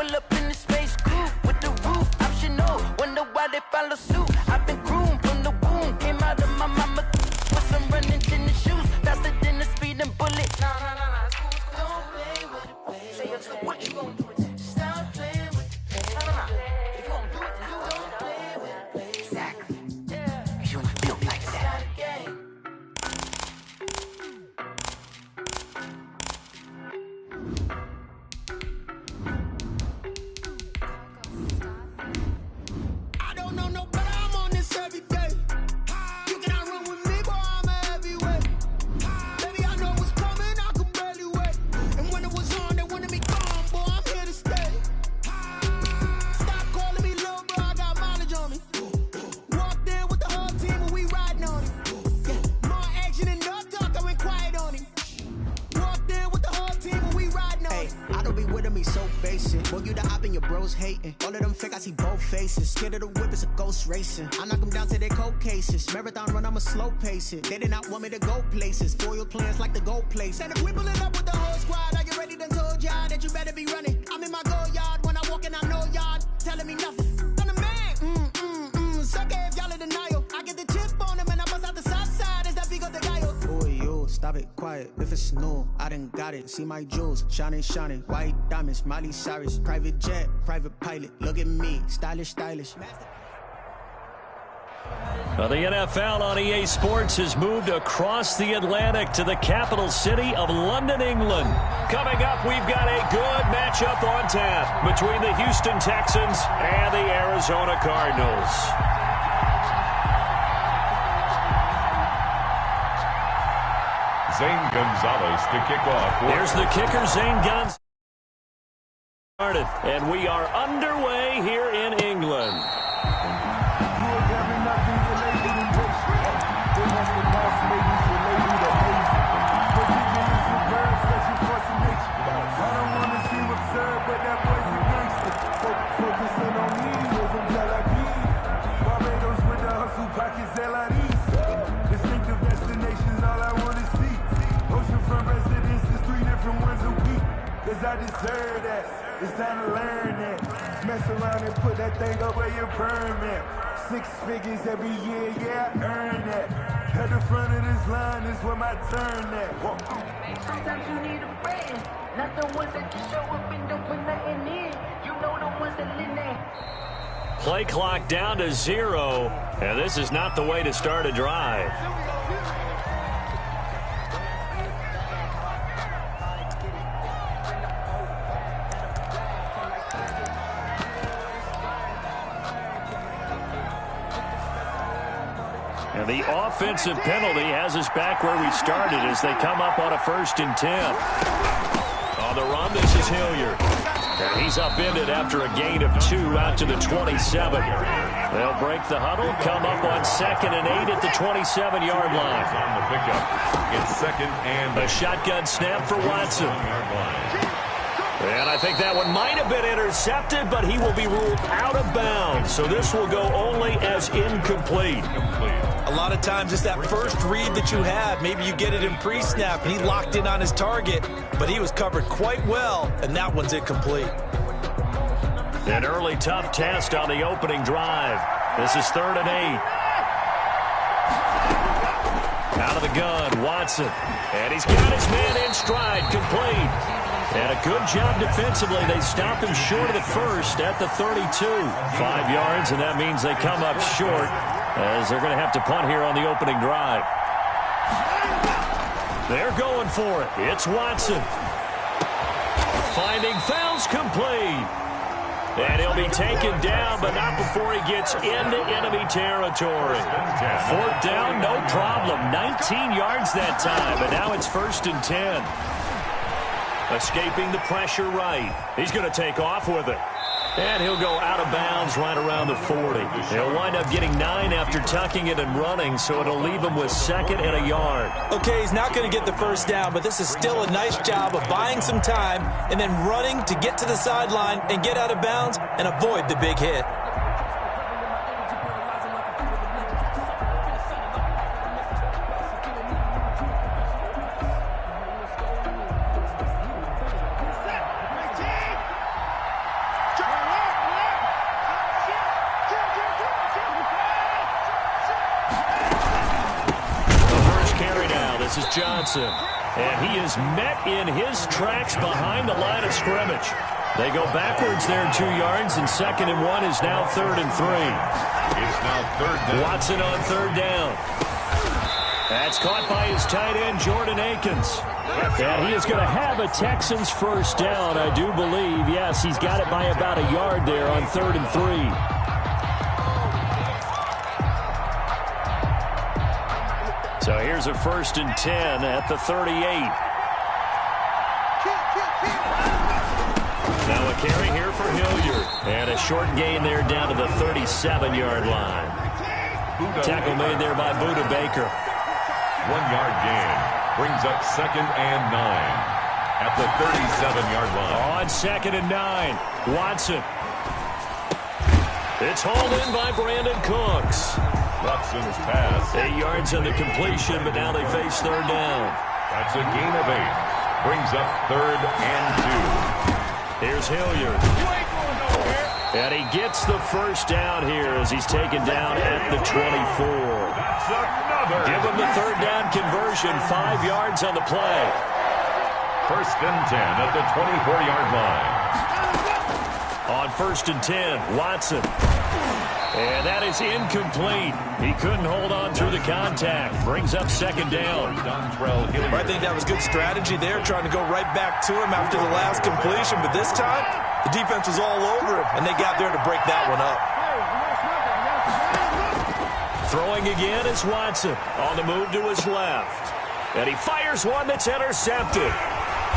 All up in the space coupe with the roof optional. Wonder why they follow suit. I've been groomed from the womb. Came out of my mama with some running tennis shoes. Faster than the speeding bullet. Nah. Don't play with it, baby. Say so what you gonna do with it? Stop playing with it. Nah. If you gonna do it, then don't play with it, baby. Exactly. Yeah. Cause you ain't built like that. Boy, you the op and your bros hating. All of them fake, I see both faces. Scared of the whip, it's a ghost racing. I knock them down to their cold cases. Marathon run, I'ma slow pace it. They did not want me to go places. Foil plans like the gold place. And if we pulling up with the whole squad, are you ready? Done told y'all that you better be running. I'm in my go yard when I walk in, I know y'all telling me nothing. I'm the man. Suck it if y'all in denial. I get the chip on them and I bust out the south side. Is that Vigo de Gallo? Boy, yo, stop it, quiet. If it's new, I done got it. See my jewels, shining. White diamonds, Miley Cyrus. Private jet, private pilot. Look at me, stylish. Well, the NFL on EA Sports has moved across the Atlantic to the capital city of London, England. Coming up, we've got a good matchup on tap between the Houston Texans and the Arizona Cardinals. Zane Gonzalez to kick off. Here's the kicker, Zane Gonzalez. And we are underway here in England. Distinctive destinations, all I want to see. Oceanfront residences, 3 different ones a week. Cause I deserve that. It's time to learn that. Mess around and put that thing up where your permit. 6 figures every year, yeah, I earn that. At the front of this line is where my turn at. Sometimes you need a friend. Not the ones that just show up and don't put nothing in. You know the ones that live there. Play clock down to 0, and this is not the way to start a drive. And the offensive penalty has us back where we started as they come up on a 1st and 10. On the run, this is Hilliard. And he's upended after a gain of 2 out to the 27. They'll break the huddle, come up on 2nd and 8 at the 27-yard line. On the pickup, it's 2nd and a shotgun snap for Watson. And I think that one might have been intercepted, but he will be ruled out of bounds. So this will go only as incomplete. A lot of times it's that first read that you have. Maybe you get it in pre-snap, and he locked in on his target, but he was covered quite well, and that one's incomplete. An early tough test on the opening drive. This is 3rd and 8. Out of the gun, Watson. And he's got his man in stride, complete. And a good job defensively. They stop him short of the 1st at the 32. 5 yards, and that means they come up short as they're going to have to punt here on the opening drive. They're going for it. It's Watson. Finding fouls complete. And he'll be taken down, but not before he gets into enemy territory. 4th down, no problem. 19 yards that time, but now it's 1st and 10. Escaping the pressure right. He's going to take off with it. And he'll go out of bounds right around the 40. He'll wind up getting 9 after tucking it and running, so it'll leave him with 2nd and a yard. Okay, he's not going to get the 1st down, but this is still a nice job of buying some time and then running to get to the sideline and get out of bounds and avoid the big hit. Johnson. And he is met in his tracks behind the line of scrimmage. They go backwards there 2 yards, and 2nd and 1 is now 3rd and 3. It's now 3rd down. Watson on 3rd down. That's caught by his tight end, Jordan Akins. And he is going to have a Texans first down, I do believe. Yes, he's got it by about a yard there on 3rd and 3. So here's a 1st and 10 at the 38. Now a carry here for Hilliard. And a short gain there down to the 37-yard line. Tackle made there by Buda Baker. 1-yard gain. Brings up 2nd and 9 at the 37-yard line. On 2nd and 9, Watson. It's hauled in by Brandon Cooks. Watson's pass. 8 yards on the completion, but now they face 3rd down. That's a gain of 8. Brings up 3rd and 2. Here's Hilliard. And he gets the first down here as he's taken down at the 24. That's another. Give him the 3rd down conversion, 5 yards on the play. 1st and 10 at the 24-yard line. On 1st and 10, Watson. And that is incomplete. He couldn't hold on through the contact. Brings up 2nd down. I think that was good strategy there, trying to go right back to him after the last completion. But this time, the defense was all over him, and they got there to break that one up. Throwing again is Watson on the move to his left. And he fires one that's intercepted.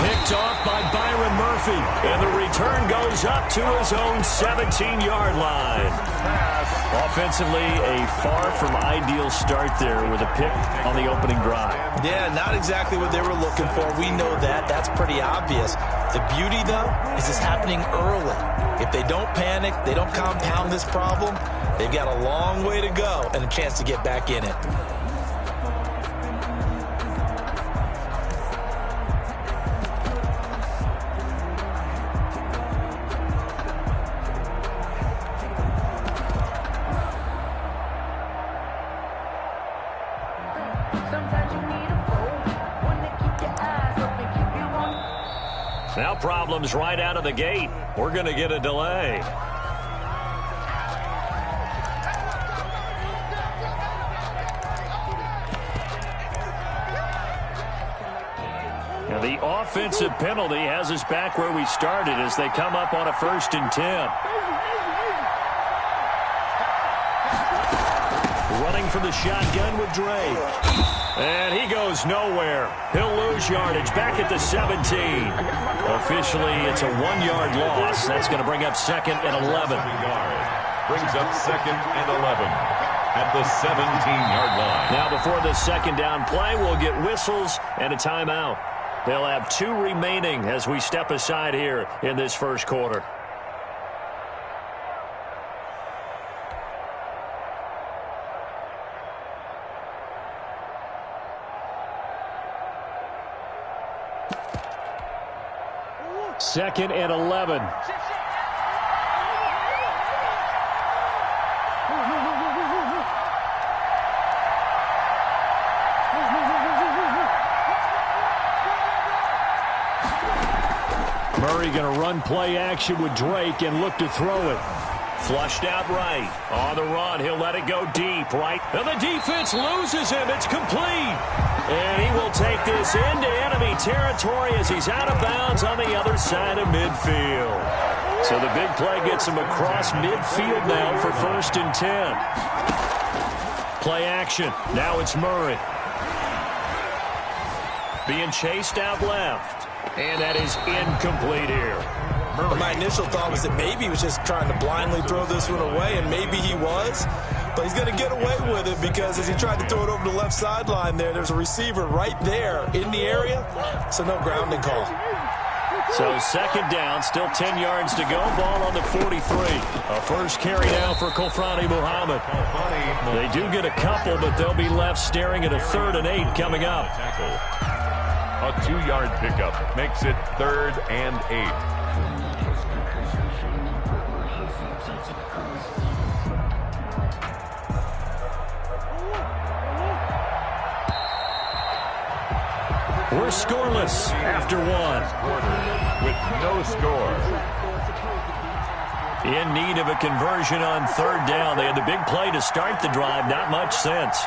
Picked off by Byron Murphy. And the return goes up to his own 17-yard line. Offensively, a far from ideal start there with a pick on the opening drive. Yeah, not exactly what they were looking for. We know that. That's pretty obvious. The beauty, though, is it's happening early. If they don't panic, they don't compound this problem, they've got a long way to go and a chance to get back in it. Now problems right out of the gate. We're going to get a delay. Now the offensive penalty has us back where we started as they come up on a 1st and 10. Running for the shotgun with Drake. And he goes nowhere. He'll lose yardage back at the 17. Officially, it's a 1-yard loss. That's going to bring up 2nd and 11. Brings up 2nd and 11 at the 17-yard line. Now before the 2nd down play, we'll get whistles and a timeout. They'll have 2 remaining as we step aside here in this first quarter. Second and 11. Murray going to run play action with Drake and look to throw it. Flushed out right. On the run, he'll let it go deep, right? And the defense loses him. It's complete. And he will take this into enemy territory as he's out of bounds on the other side of midfield. So the big play gets him across midfield now for 1st and 10. Play action. Now it's Murray. Being chased out left. And that is incomplete here. My initial thought was that maybe he was just trying to blindly throw this one away, and maybe he was. But he's going to get away with it because as he tried to throw it over the left sideline there's a receiver right there in the area, so no grounding call. So 2nd down, still 10 yards to go. Ball on the 43. A first carry now for Kofrani Muhammad. They do get a couple, but they'll be left staring at a 3rd and 8 coming up. A 2-yard pickup makes it 3rd and 8. We're scoreless after one. With no score. In need of a conversion on third down. They had the big play to start the drive. Not much sense.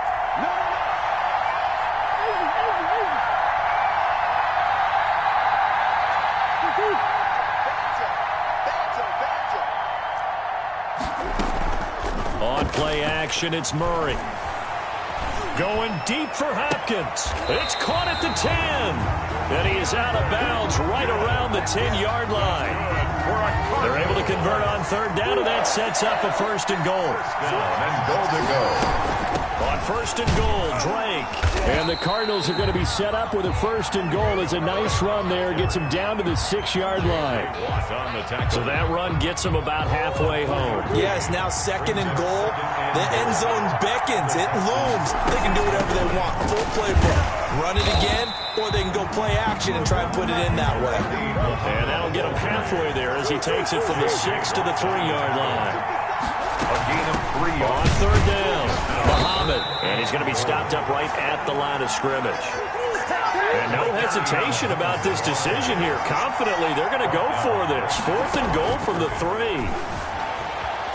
On play action, it's Murray. Going deep for Hopkins. It's caught at the 10. And he is out of bounds right around the 10-yard line. They're able to convert on third down, and that sets up a first and goal. And goal to go. On first and goal, Drake. And the Cardinals are going to be set up with a first and goal. It's a nice run there. Gets them down to the 6-yard line. So that run gets them about halfway home. Yes, now second and goal. The end zone beckons. It looms. They can do whatever they want. Full playbook. Run it again, or they can go play action and try and put it in that way. And that'll get him halfway there as he takes it from the 6 to the 3-yard line. A gain of 3 on third down. Muhammad. And he's going to be stopped up right at the line of scrimmage. And no hesitation about this decision here. Confidently, they're going to go for this. Fourth and goal from the 3.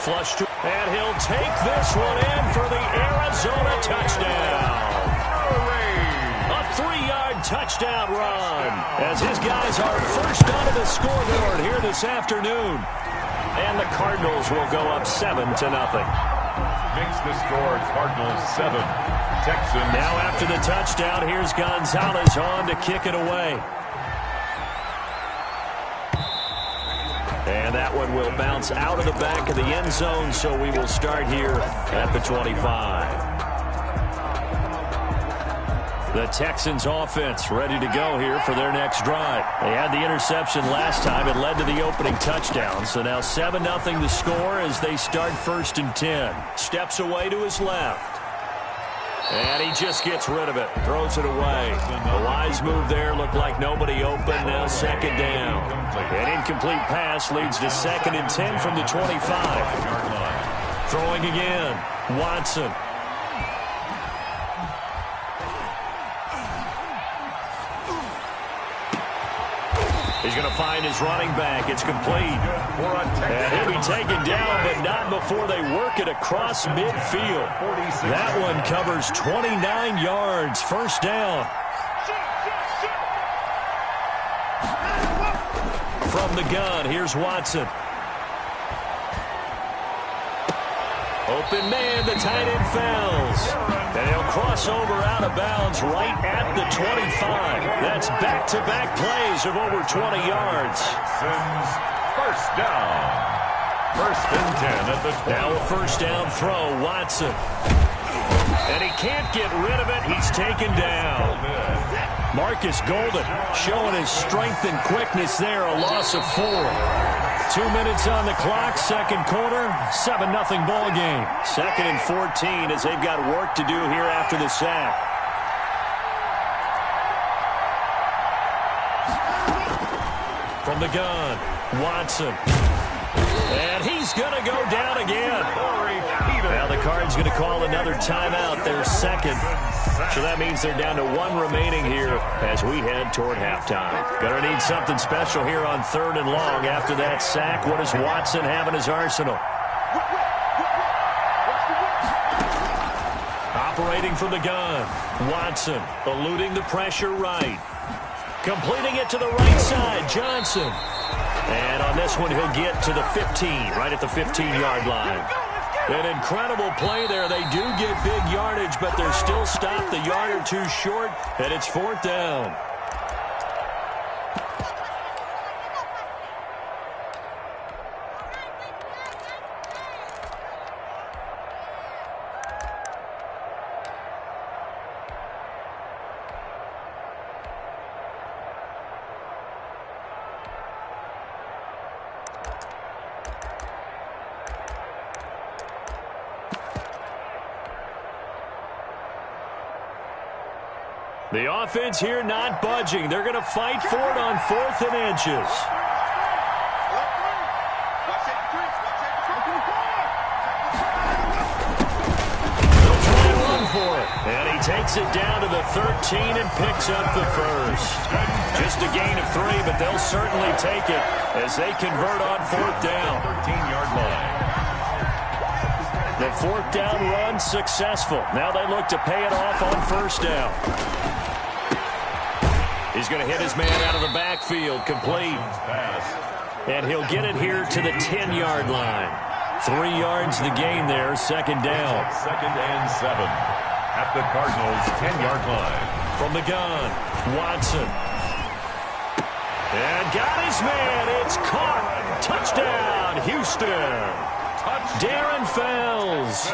Flush to, and he'll take this one in for the Arizona touchdown. A 3-yard touchdown run as his guys are first onto the scoreboard here this afternoon. And the Cardinals will go up 7-0. Makes the score Cardinals 7. Texans. Now after the touchdown, here's Gonzalez on to kick it away. And that one will bounce out of the back of the end zone, so we will start here at the 25. The Texans offense ready to go here for their next drive. They had the interception last time. It led to the opening touchdown. So now 7-0 the score as they start first and 10. Steps away to his left. And he just gets rid of it. Throws it away. A wise move there. Looked like nobody open. Now second down. An incomplete pass leads to second and 10 from the 25. Throwing again. Watson. He's going to find his running back. It's complete. And he'll be taken down, but not before they work it across midfield. That one covers 29 yards. First down. From the gun, here's Watson. Open man, the tight end fouls. And he'll cross over out of bounds right at the 25. That's back-to-back plays of over 20 yards. First down. First and 10 at the 20. Now a first down throw, Watson. And he can't get rid of it. He's taken down. Marcus Golden showing his strength and quickness there. A loss of 4. 2 minutes on the clock, second quarter, 7-0 ball game. Second and 14 as they've got work to do here after the sack. From the gun, Watson. And he's going to go down again. Now the Cards going to call another timeout, their second. So that means they're down to 1 remaining here as we head toward halftime. Going to need something special here on third and long after that sack. What does Watson have in his arsenal? Operating from the gun. Watson eluding the pressure right. Completing it to the right side, Johnson. And on this one, he'll get to the 15, right at the 15-yard line. An incredible play there. They do get big yardage, but they're still stopped a yard or two short, and it's fourth down. The offense here not budging. They're going to fight for it on 4th and inches. They'll try and run for it. And he takes it down to the 13 and picks up the first. Just a gain of 3, but they'll certainly take it as they convert on 4th down. 13-yard line. The 4th down run successful. Now they look to pay it off on 1st down. He's going to hit his man out of the backfield, complete. And he'll get it here to the 10-yard line. 3 yards the gain there, 2nd down. 2nd and 7 at the Cardinals' 10-yard line. From the gun, Watson. And got his man. It's caught. Touchdown, Houston. Darren Fells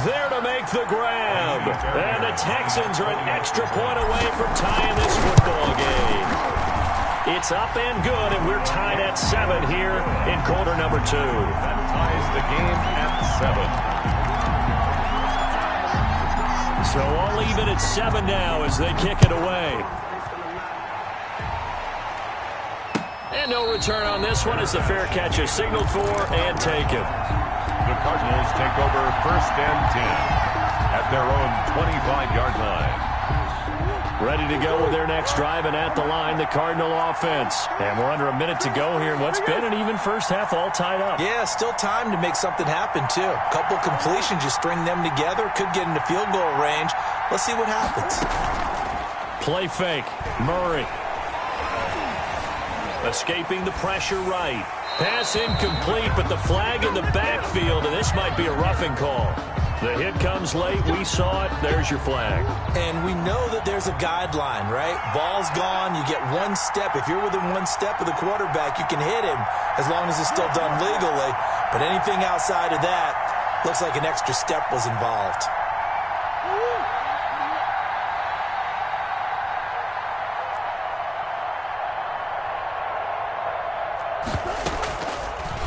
there to make the grab. And the Texans are an extra point away from tying this football game. It's up and good, and we're tied at 7 here in quarter number 2. That ties the game at 7. So all even at 7 now as they kick it away. And no return on this one as the fair catch is signaled for and taken. The Cardinals take over 1st and 10 at their own 25-yard line. Ready to go with their next drive, and at the line, the Cardinal offense. And we're under a minute to go here in what's been an even first half, all tied up. Yeah, still time to make something happen, too. A couple completions, you string them together, could get into field goal range. Let's see what happens. Play fake. Murray. Escaping the pressure right. Pass incomplete, but the flag in the backfield, and this might be a roughing call. The hit comes late. We saw it. There's your flag. And we know that there's a guideline, right? Ball's gone. You get 1 step. If you're within 1 step of the quarterback, you can hit him as long as it's still done legally. But anything outside of that looks like an extra step was involved.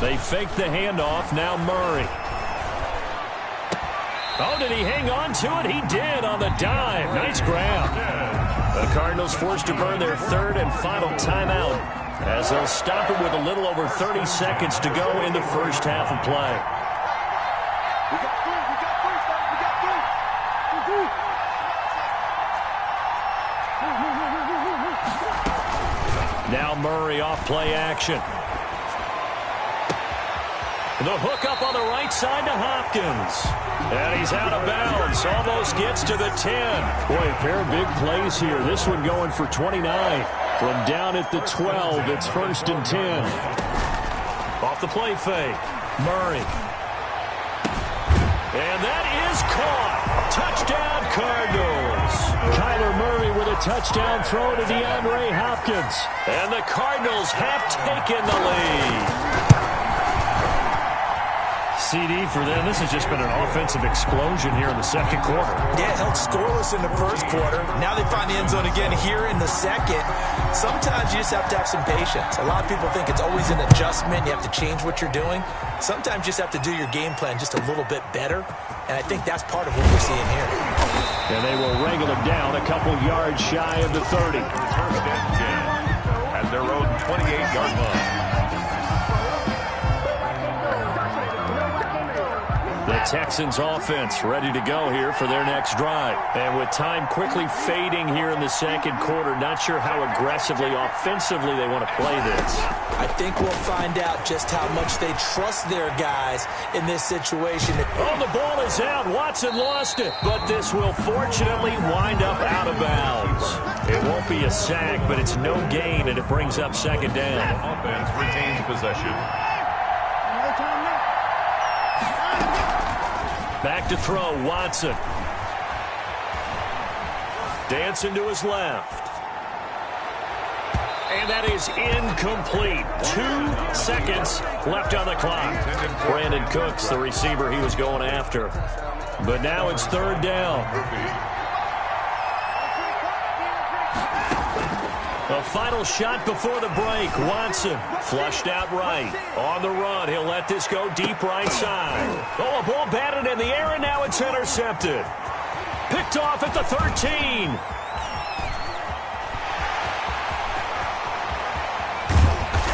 They fake the handoff. Now Murray. Oh, did he hang on to it? He did on the dive. Nice grab. The Cardinals forced to burn their 3rd and final timeout as they'll stop it with a little over 30 seconds to go in the first half of play. Now Murray off play action. The hook up on the right side to Hopkins. And he's out of bounds. Almost gets to the 10. Boy, a pair of big plays here. This one going for 29. From down at the 12, it's 1st and 10. Off the play fake. Murray. And that is caught. Touchdown, Cardinals. Kyler Murray with a touchdown throw to DeAndre Hopkins. And the Cardinals have taken the lead. CD for them. This has just been an offensive explosion here in the 2nd quarter. Yeah, held scoreless in the 1st quarter. Now they find the end zone again here in the 2nd. Sometimes you just have to have some patience. A lot of people think it's always an adjustment. You have to change what you're doing. Sometimes you just have to do your game plan just a little bit better. And I think that's part of what we're seeing here. And they will wrangle him down a couple yards shy of the 30. 1st and 10 at their own 28-yard line. The Texans offense ready to go here for their next drive. And with time quickly fading here in the 2nd quarter, not sure how aggressively, offensively they want to play this. I think we'll find out just how much they trust their guys in this situation. Oh, the ball is out. Watson lost it. But this will fortunately wind up out of bounds. It won't be a sack, but it's no gain, and it brings up 2nd down. Offense retains possession. Back to throw, Watson. Dancing to his left. And that is incomplete. 2 seconds left on the clock. Brandon Cooks, the receiver he was going after. But now it's 3rd down. A final shot before the break. Watson flushed out right. On the run, he'll let this go deep right side. Oh, a ball batted in the air, and now it's intercepted. Picked off at the 13.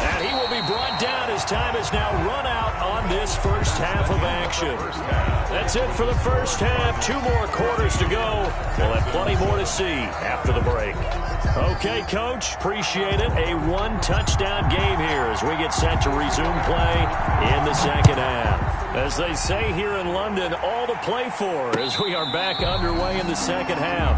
And he will be brought down as time is now run out on this first half of action. That's it for the first half. 2 more quarters to go. We'll have plenty more to see after the break. Okay, Coach, appreciate it. A 1-touchdown game here as we get set to resume play in the second half. As they say here in London, all to play for as we are back underway in the second half.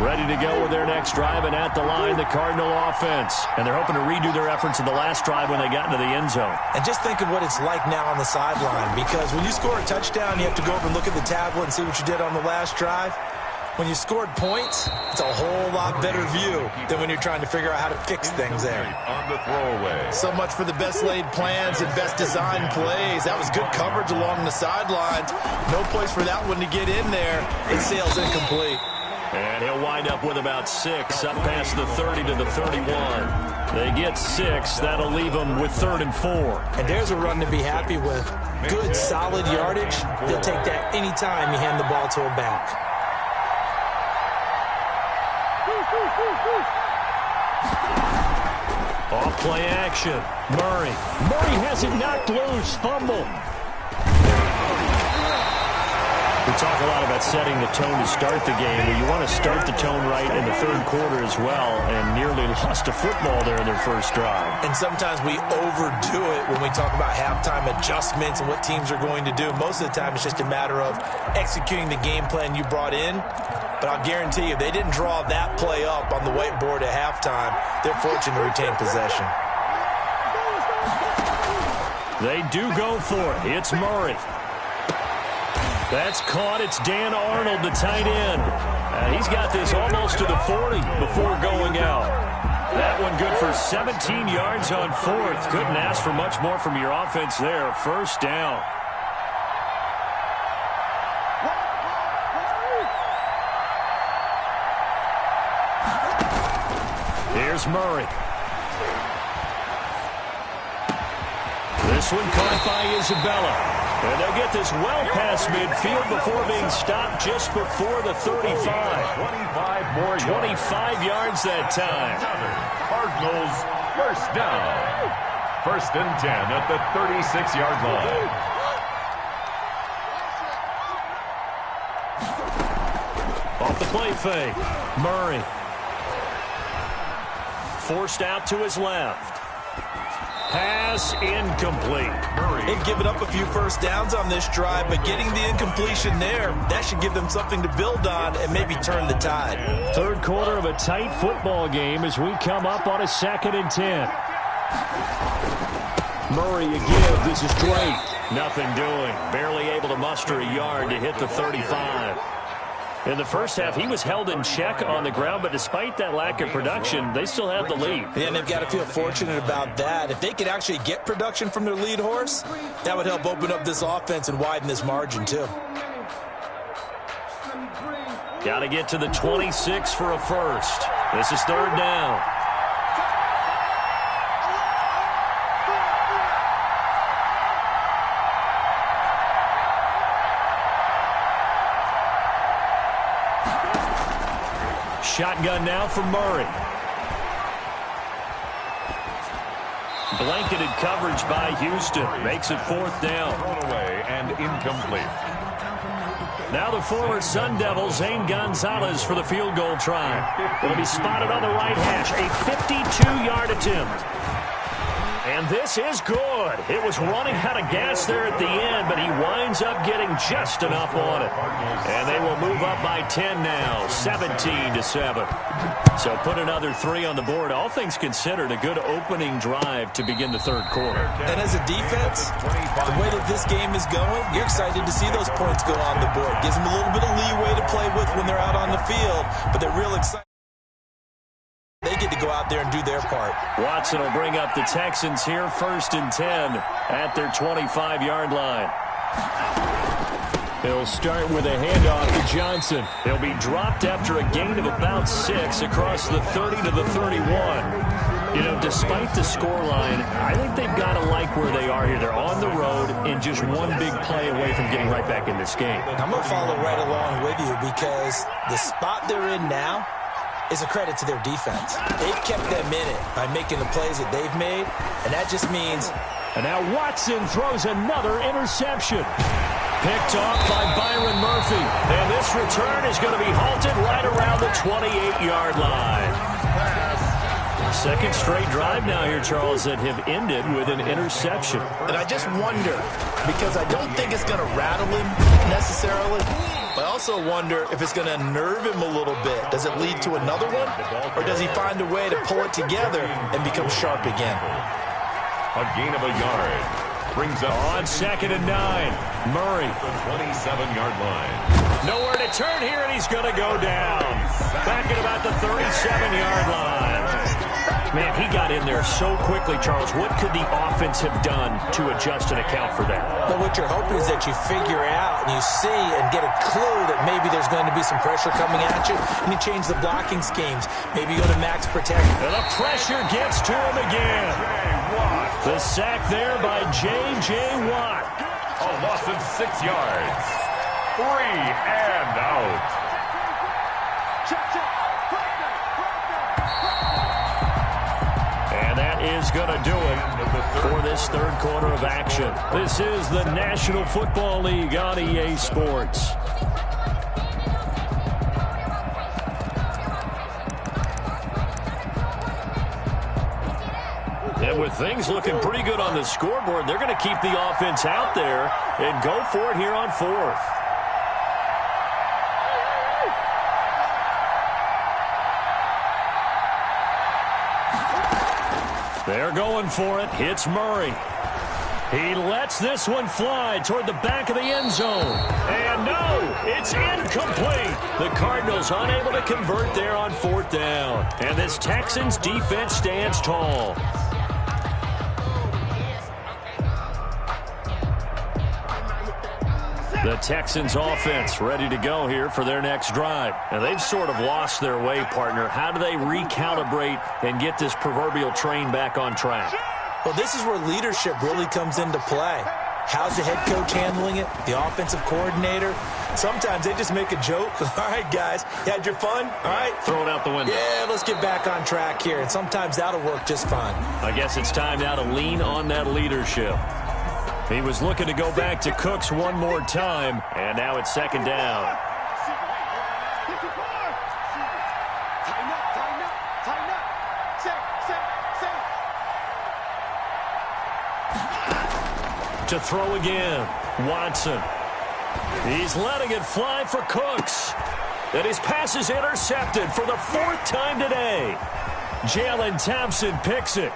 Ready to go with their next drive, and at the line, the Cardinal offense. And they're hoping to redo their efforts in the last drive when they got into the end zone. And just think of what it's like now on the sideline, because when you score a touchdown, you have to go over and look at the tablet and see what you did on the last drive. When you scored points, it's a whole lot better view than when you're trying to figure out how to fix things there. On the throwaway. So much for the best laid plans and best designed plays. That was good coverage along the sidelines. No place for that one to get in there. It sails incomplete. And he'll wind up with about 6, up past the 30 to the 31. They get 6. That'll leave them with 3rd and 4. And there's a run to be happy with. Good, solid yardage. He'll take that any time you hand the ball to a back. Off play action. Murray. Murray has it knocked loose. Fumble. We talk a lot about setting the tone to start the game, but you want to start the tone right in the third quarter as well, and nearly lost a football there in their first drive. And sometimes we overdo it when we talk about halftime adjustments and what teams are going to do. Most of the time it's just a matter of executing the game plan you brought in. But I'll guarantee you, if they didn't draw that play up on the whiteboard at halftime, they're fortunate to retain possession. They do go for it. It's Murray. That's caught. It's Dan Arnold, the tight end. He's got this almost to the 40 before going out. That one good for 17 yards on 4th. Couldn't ask for much more from your offense there. First down. Here's Murray. This one caught by Isabella. And they'll get this well past midfield before being stopped just before the 35. 25 yards that time. Cardinals first down. 1st and 10 at the 36-yard line. Off the play fake. Murray. Forced out to his left. Pass incomplete. They've given up a few first downs on this drive, but getting the incompletion there, that should give them something to build on and maybe turn the tide. Third quarter of a tight football game as we come up on a 2nd and 10. Murray again. This is Drake. Nothing doing. Barely able to muster a yard to hit the 35. In the first half, he was held in check on the ground, but despite that lack of production, they still have the lead. Yeah, and they've got to feel fortunate about that. If they could actually get production from their lead horse, that would help open up this offense and widen this margin, too. Got to get to the 26 for a first. This is 3rd down. Shotgun now for Murray. Blanketed coverage by Houston. Makes it 4th down. Thrown away and incomplete. Now the former Sun Devil, Zane Gonzalez, for the field goal try. It'll be spotted on the right hash. A 52-yard attempt. And this is good. It was running out of gas there at the end, but he winds up getting just enough on it. And they will move up by 10 now, 17-7. So put another 3 on the board. All things considered, a good opening drive to begin the third quarter. And as a defense, the way that this game is going, you're excited to see those points go on the board. Gives them a little bit of leeway to play with when they're out on the field, but they're real excited. They get to go out there and do their part. Watson will bring up the Texans here, 1st and 10 at their 25-yard line. He'll start with a handoff to Johnson. He'll be dropped after a gain of about 6 across the 30 to the 31. You know, despite the scoreline, I think they've got to like where they are here. They're on the road and just one big play away from getting right back in this game. I'm going to follow right along with you because the spot they're in now, is a credit to their defense. They've kept them in it by making the plays that they've made, and that just means... And now Watson throws another interception. Picked off by Byron Murphy. And this return is going to be halted right around the 28-yard line. Second straight drive now here, Charles, that have ended with an interception. And I just wonder, because I don't think it's going to rattle him necessarily, but I also wonder if it's going to unnerve him a little bit. Does it lead to another one? Or does he find a way to pull it together and become sharp again? A gain of a yard. Brings up on 2nd and 9. Murray. The 27-yard line. Nowhere to turn here, and he's going to go down. Back at about the 37-yard line. Man, he got in there so quickly, Charles. What could the offense have done to adjust and account for that? But what you're hoping is that you figure out and you see and get a clue that maybe there's going to be some pressure coming at you, and you change the blocking schemes. Maybe you go to max protect. And the pressure gets to him again. The sack there by J.J. Watt. A loss of 6 yards. 3 and out. And that is going to do it for this third quarter of action. This is the National Football League on EA Sports. And with things looking pretty good on the scoreboard, they're going to keep the offense out there and go for it here on 4th. They're going for it. Hits Murray. He lets this one fly toward the back of the end zone. And no, it's incomplete. The Cardinals unable to convert there on 4th down. And this Texans defense stands tall. The Texans offense ready to go here for their next drive. Now, they've sort of lost their way, partner. How do they recalibrate and get this proverbial train back on track? Well, this is where leadership really comes into play. How's the head coach handling it? The offensive coordinator? Sometimes they just make a joke. All right, guys, you had your fun? All right. Throw it out the window. Yeah, let's get back on track here. And sometimes that'll work just fine. I guess it's time now to lean on that leadership. He was looking to go back to Cooks one more time, and now it's 2nd down. To throw again, Watson. He's letting it fly for Cooks. And his pass is intercepted for the 4th time today. Jalen Thompson picks it.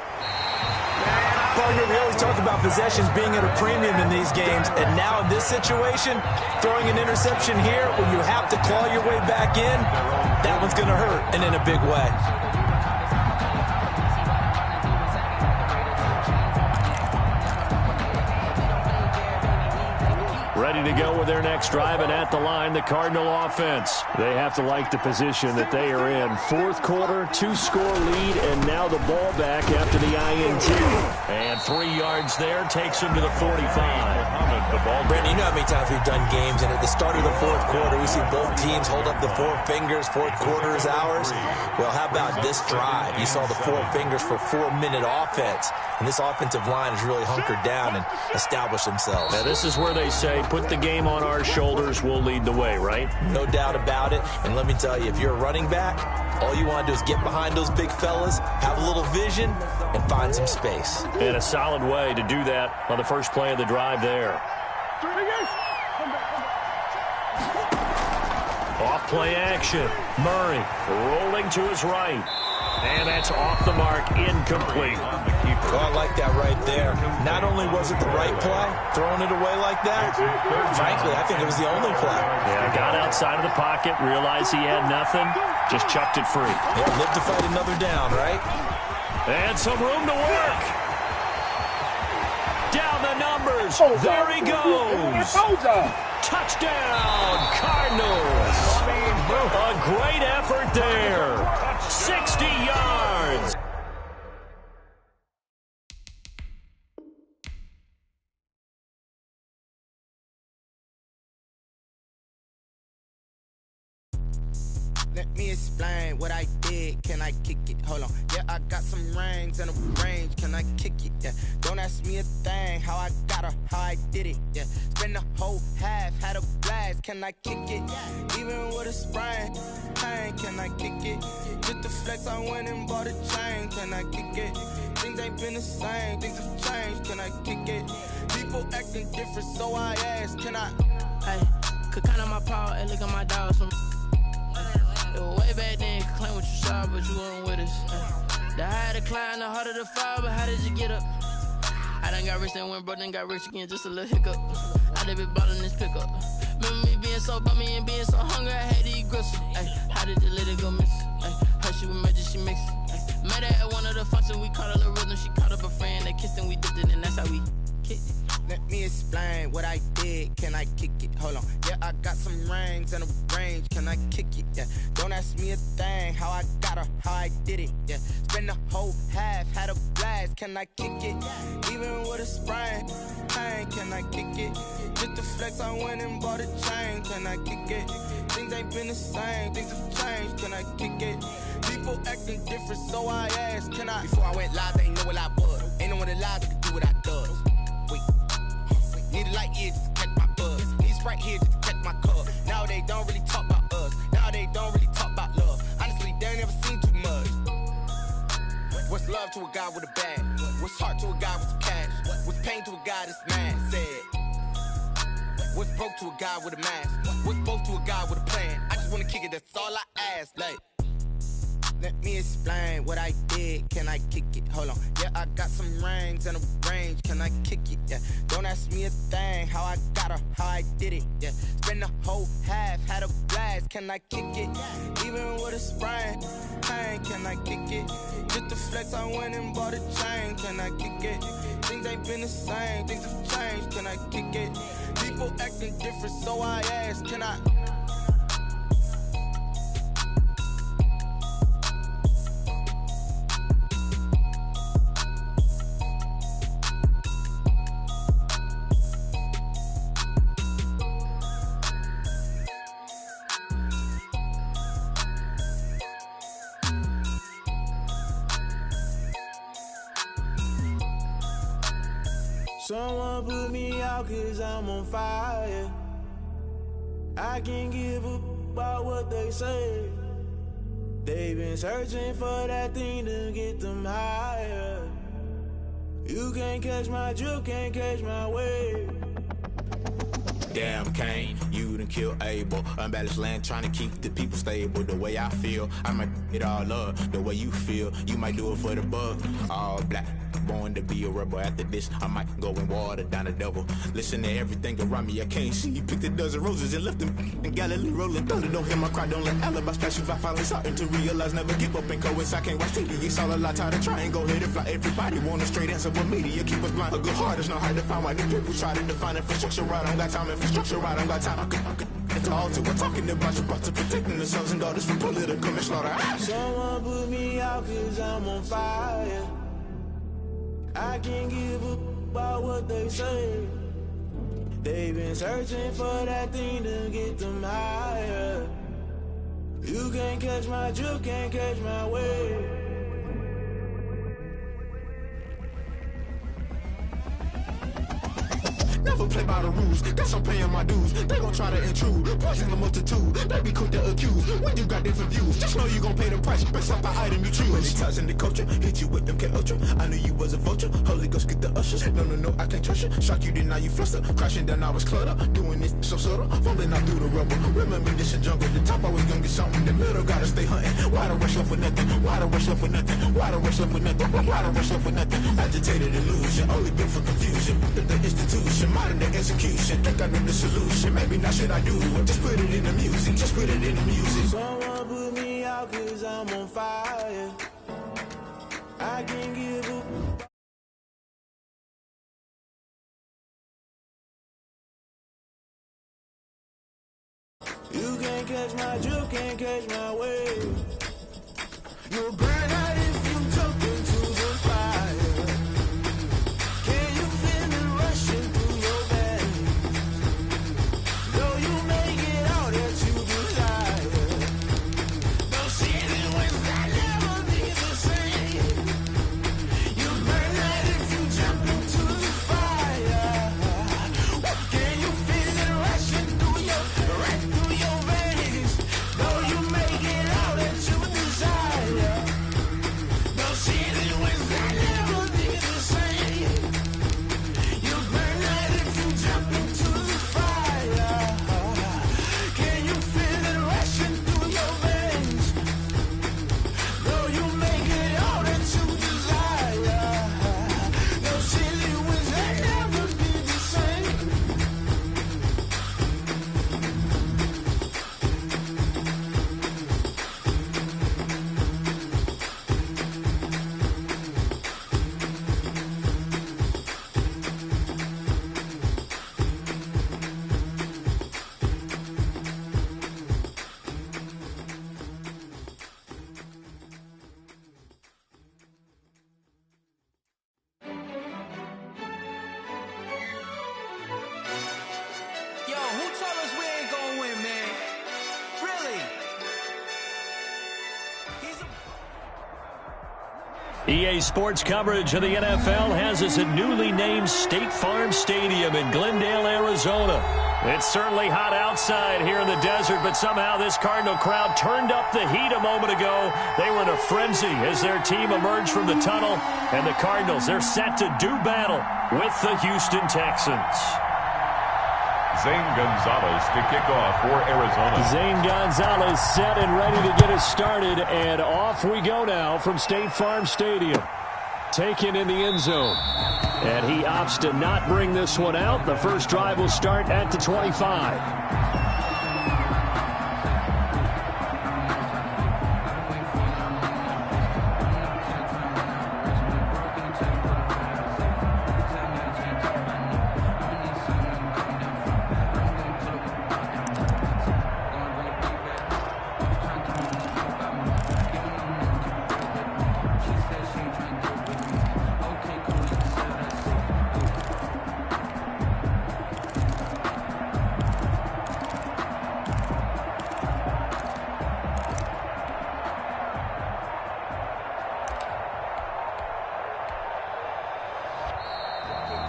Partner, we always talk about possessions being at a premium in these games, and now in this situation, throwing an interception here when you have to claw your way back in, that one's going to hurt, and in a big way. Ready to go with their next drive, and at the line, the Cardinal offense. They have to like the position that they are in. 4th quarter, 2-score lead, and now the ball back after the INT. And 3 yards there takes him to the 45. Brandon, you know how many times we've done games, and at the start of the 4th quarter, we see both teams hold up the 4 fingers. 4th quarter is ours. Well, how about this drive? You saw the 4 fingers for 4-minute offense, and this offensive line has really hunkered down and established themselves. Now, this is where they say, put the game on our shoulders, we'll lead the way, right? No doubt about it. And let me tell you, if you're a running back, all you want to do is get behind those big fellas, have a little vision, and find some space. And a solid way to do that on the first play of the drive there. Off play action. Murray rolling to his right. And that's off the mark, incomplete. Oh, I like that right there. Not only was it the right play, throwing it away like that, frankly, I think it was the only play. Yeah, got outside of the pocket, realized he had nothing, just chucked it free. Yeah, live to fight another down, right? And some room to work. Down the numbers. There he goes. Touchdown, Cardinals. A great effort there. 60 yards. Let me explain what I did. Can I kick it? Hold on. Yeah, I got some rings and a range. Can I kick it? Yeah. Don't ask me a thing. How I got her, how I did it. Yeah. Spend the whole half, had a blast. Can I kick it? Even with a sprain. Pain, can I kick it? Just the flex, I went and bought a chain. Can I kick it? Things ain't been the same. Things have changed. Can I kick it? People acting different, so I ask. Can I? Hey, could count on my power and look at my dogs from. It was way back then, could claim what you saw, but you weren't with us. The higher the climb, the harder the fall, but how did you get up? I done got rich, then went broke, then got rich again, just a little hiccup. I done been ballin' this pickup. Remember me being so bummy and being so hungry, I had to eat gristle. Ay, how did you let it go miss? Ay, how she was magic, she mixed. Met her at one of the functions, we caught a little rhythm, she caught up a friend, they kissed and we dipped it, and that's how we kicked it. Let me explain what I did. Can I kick it? Hold on. Yeah, I got some rings and a range. Can I kick it? Yeah. Don't ask me a thing. How I got her, how I did it. Yeah. Spend the whole half, had a blast. Can I kick it? Even with a sprain. Pain, can I kick it? Just the flex, I went and bought a chain. Can I kick it? Things ain't been the same. Things have changed. Can I kick it? People acting different, so I asked. Can I? Before I went live, they ain't know what I was. Ain't no one alive that could do what I does. Wait. Need a light year just to catch my buzz. Need Sprite here just to catch my cup. Now they don't really talk about us. Now they don't really talk about love. Honestly, they ain't never seen too much. What's love to a guy with a bag? What's heart to a guy with some cash? What's pain to a guy that's mad? Said. What's broke to a guy with a mask? What's both to a guy with a plan? I just wanna kick it, that's all I ask. Like, let me explain what I did. Can I kick it? Hold on. Yeah, I got some rings and a range. Can I kick it? Yeah. Don't ask me a thing. How I got her, how I did it. Yeah. Spend the whole half, had a blast. Can I kick it? Even with a sprain. Pain, can I kick it? Just the flex, I went and bought a chain. Can I kick it? Things ain't been the same. Things have changed. Can I kick it? People acting different, so I ask. Can I? Someone put me out cause I'm on fire. I can't give up about what they say. They've been searching for that thing to get them higher. You can't catch my drift, can't catch my wave. Damn Kane, you done killed Abel. Unbalanced land trying to keep the people stable. The way I feel, I might it all up. The way you feel, you might do it for the bug. All black, born to be a rebel. After this, I might go and water down the devil. Listen to everything around me, I can't see. Picked a dozen roses and left them in Galilee rolling thunder. Don't hear my cry, don't let alibis pass you. I finally starting to realize, never give up and coincide. Can't watch TV, it's all a lot. Tired of trying, go ahead and fly. Everybody want a straight answer, but media keep us blind. A good heart is not hard to find. Why the people try to define infrastructure right? I don't got time, infrastructure right, I don't got time. I could it's all to we're talking about you, about to protecting the sons and daughters from political manslaughter. Someone put me out cause I'm on fire. I can't give up about what they say. They've been searching for that thing to get them higher. You can't catch my drift, can't catch my wave. Never play by the rules, guess I'm paying my dues. They gon' try to intrude, poison the multitude. They be quick to accuse, when you got different views. Just know you gon' pay the price, based off the item you choose. When they touching the culture, hit you with MK Ultra. I knew you was a vulture, Holy Ghost get the ushers. No, I can't trust you. Shock you, then now you fluster. Crashing down, I was clutter. Doing this so subtle, falling out through the rubble. Remember this a jungle, the top always gonna get something. The middle gotta stay hunting. Why the rush left for nothing? Why the rush left for nothing? Why the rush left for nothing? Why the rush left for nothing? Agitated illusion, only built for confusion. The institution, modern day execution. Think I know the solution. Maybe not should I do it? Just put it in the music. Just put it in the music. Someone put me out cause I'm on fire. I can't give up. You can't catch my drift, can't catch my wave. You'll burn out if you jump into the fire. Can you feel it rushing through your veins? Though you make it out that you desire. EA Sports coverage of the NFL has us at newly named State Farm Stadium in Glendale, Arizona. It's certainly hot outside here in the desert, but somehow this Cardinal crowd turned up the heat a moment ago. They were in a frenzy as their team emerged from the tunnel, and the Cardinals, they're set to do battle with the Houston Texans. Zane Gonzalez to kick off for Arizona. Zane Gonzalez set and ready to get us started, and off we go now from State Farm Stadium. Taken in the end zone. And he opts to not bring this one out. The first drive will start at the 25.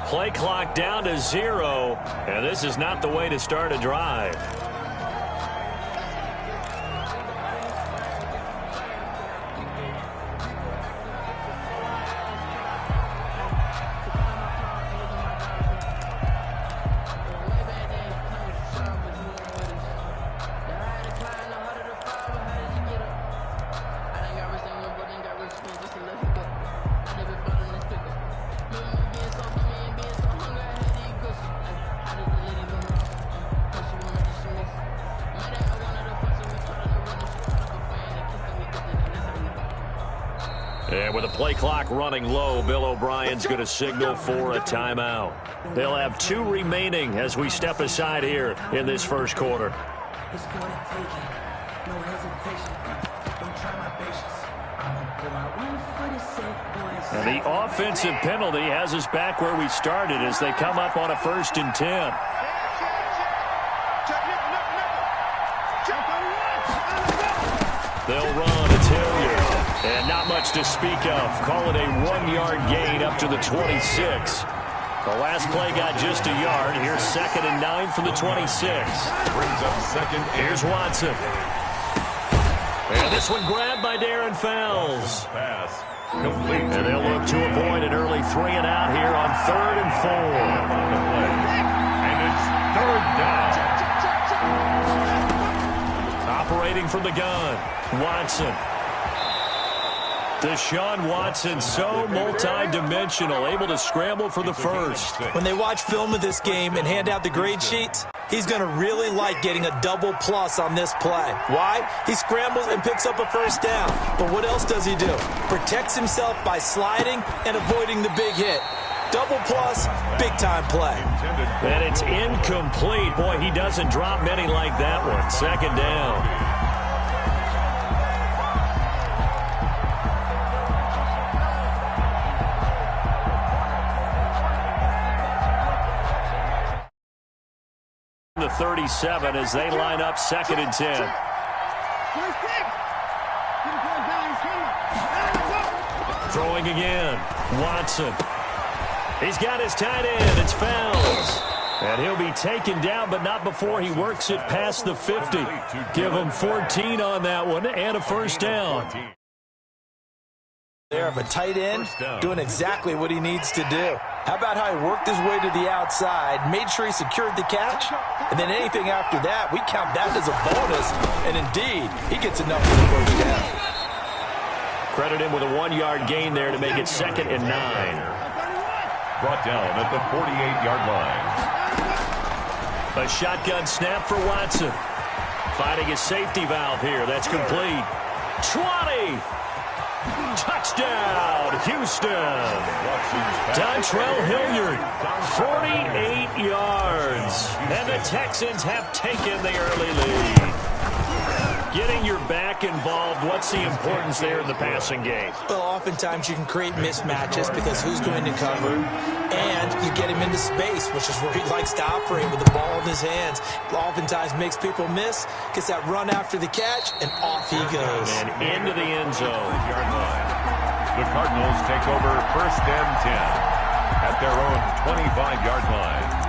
Play clock down to 0, and this is not the way to start a drive. And with the play clock running low, Bill O'Brien's going to signal for a timeout. They'll have 2 remaining as we step aside here in this first quarter. And the offensive penalty has us back where we started as they come up on a 1st and 10. They'll run. It's Hilliard. And not much to speak of. Call it a 1-yard gain up to the 26. The last play got just a yard. Here's 2nd and 9 from the 26. Brings up 2nd. Here's Watson. And this one grabbed by Darren Fells. Pass complete. And they'll look to avoid an early 3 and out here on 3rd and 4. And it's 3rd down. Operating from the gun, Watson. Deshaun Watson, so multi-dimensional, able to scramble for the first. When they watch film of this game and hand out the grade sheets, he's going to really like getting a double plus on this play. Why? He scrambles and picks up a first down. But what else does he do? Protects himself by sliding and avoiding the big hit. Double plus, big-time play. And it's incomplete. Boy, he doesn't drop many like that one. 2nd down. The 37 as they line up 2nd and 10. Throwing again. Watson. He's got his tight end. It's Fells. And he'll be taken down, but not before he works it past the 50. Give him 14 on that one and a first down. There of a tight end doing exactly what he needs to do. How about how he worked his way to the outside, made sure he secured the catch, and then anything after that, we count that as a bonus. And indeed, he gets enough for the first down. Credit him with a 1-yard gain there to make it 2nd and 9. Brought down at the 48-yard line. A shotgun snap for Watson. Finding his safety valve here. That's complete. 20. Touchdown, Houston. Dontrell Hilliard, 48 yards. And the Texans have taken the early lead. Getting your back involved, what's the importance there in the passing game? Well, oftentimes you can create mismatches because who's going to cover, and you get him into space, which is where he likes to operate with the ball in his hands. Oftentimes makes people miss, gets that run after the catch, and off he goes. And into the end zone. The Cardinals take over 1st and 10 at their own 25-yard line.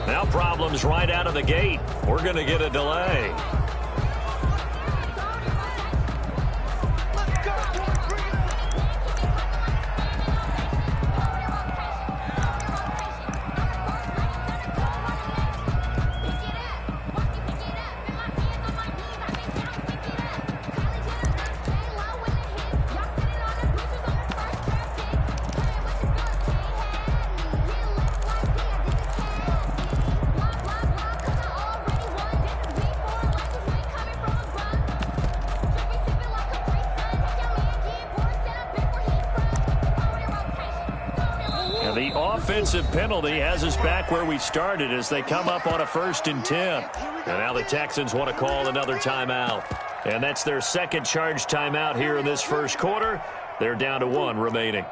Now problems right out of the gate. We're going to get a delay. The offensive penalty has us back where we started as they come up on a 1st and 10. And now the Texans want to call another timeout. And that's their second charge timeout here in this first quarter. They're down to 1 remaining.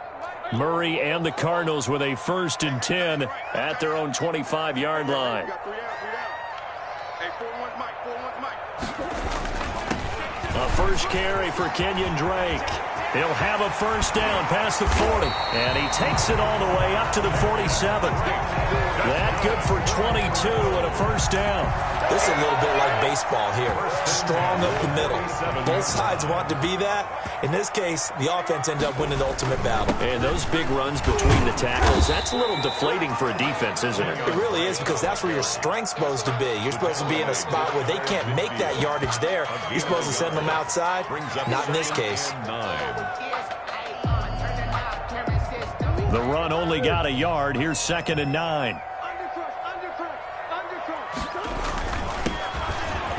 Murray and the Cardinals with a 1st and 10 at their own 25-yard line. A first carry for Kenyon Drake. He'll have a first down past the 40. And he takes it all the way up to the 47. That good for 22 and a first down. This is a little bit like baseball here. Strong up the middle. Both sides want to be that. In this case, the offense ended up winning the ultimate battle. And those big runs between the tackles, that's a little deflating for a defense, isn't it? It really is, because that's where your strength's supposed to be. You're supposed to be in a spot where they can't make that yardage there. You're supposed to send them outside. Not in this case. The run only got a yard. Here's 2nd and 9.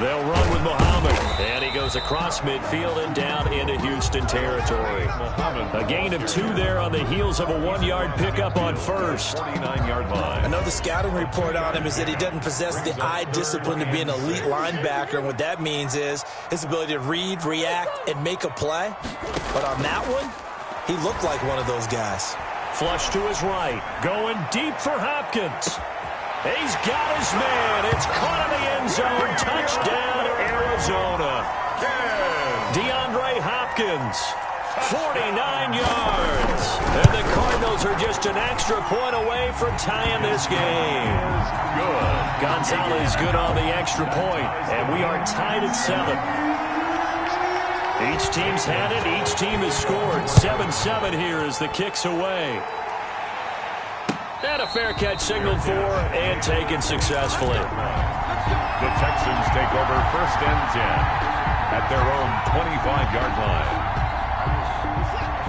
They'll run with Muhammad. And he goes across midfield and down into Houston territory. A gain of 2 there on the heels of a 1-yard pickup on first. 49-yard line. Another scouting report on him is that he doesn't possess the eye discipline to be an elite linebacker. And what that means is his ability to read, react, and make a play. But on that one, he looked like one of those guys. Flush to his right. Going deep for Hopkins. He's got his man. It's caught in the end zone. Touchdown, Arizona. DeAndre Hopkins, 49 yards. And the Cardinals are just an extra point away from tying this game. Good. Gonzalez good on the extra point. And we are tied at 7. Each team's had it. Each team has scored. 7-7 here as the kick's away. And a fair catch signaled for and taken successfully. The Texans take over 1st and 10 at their own 25-yard line.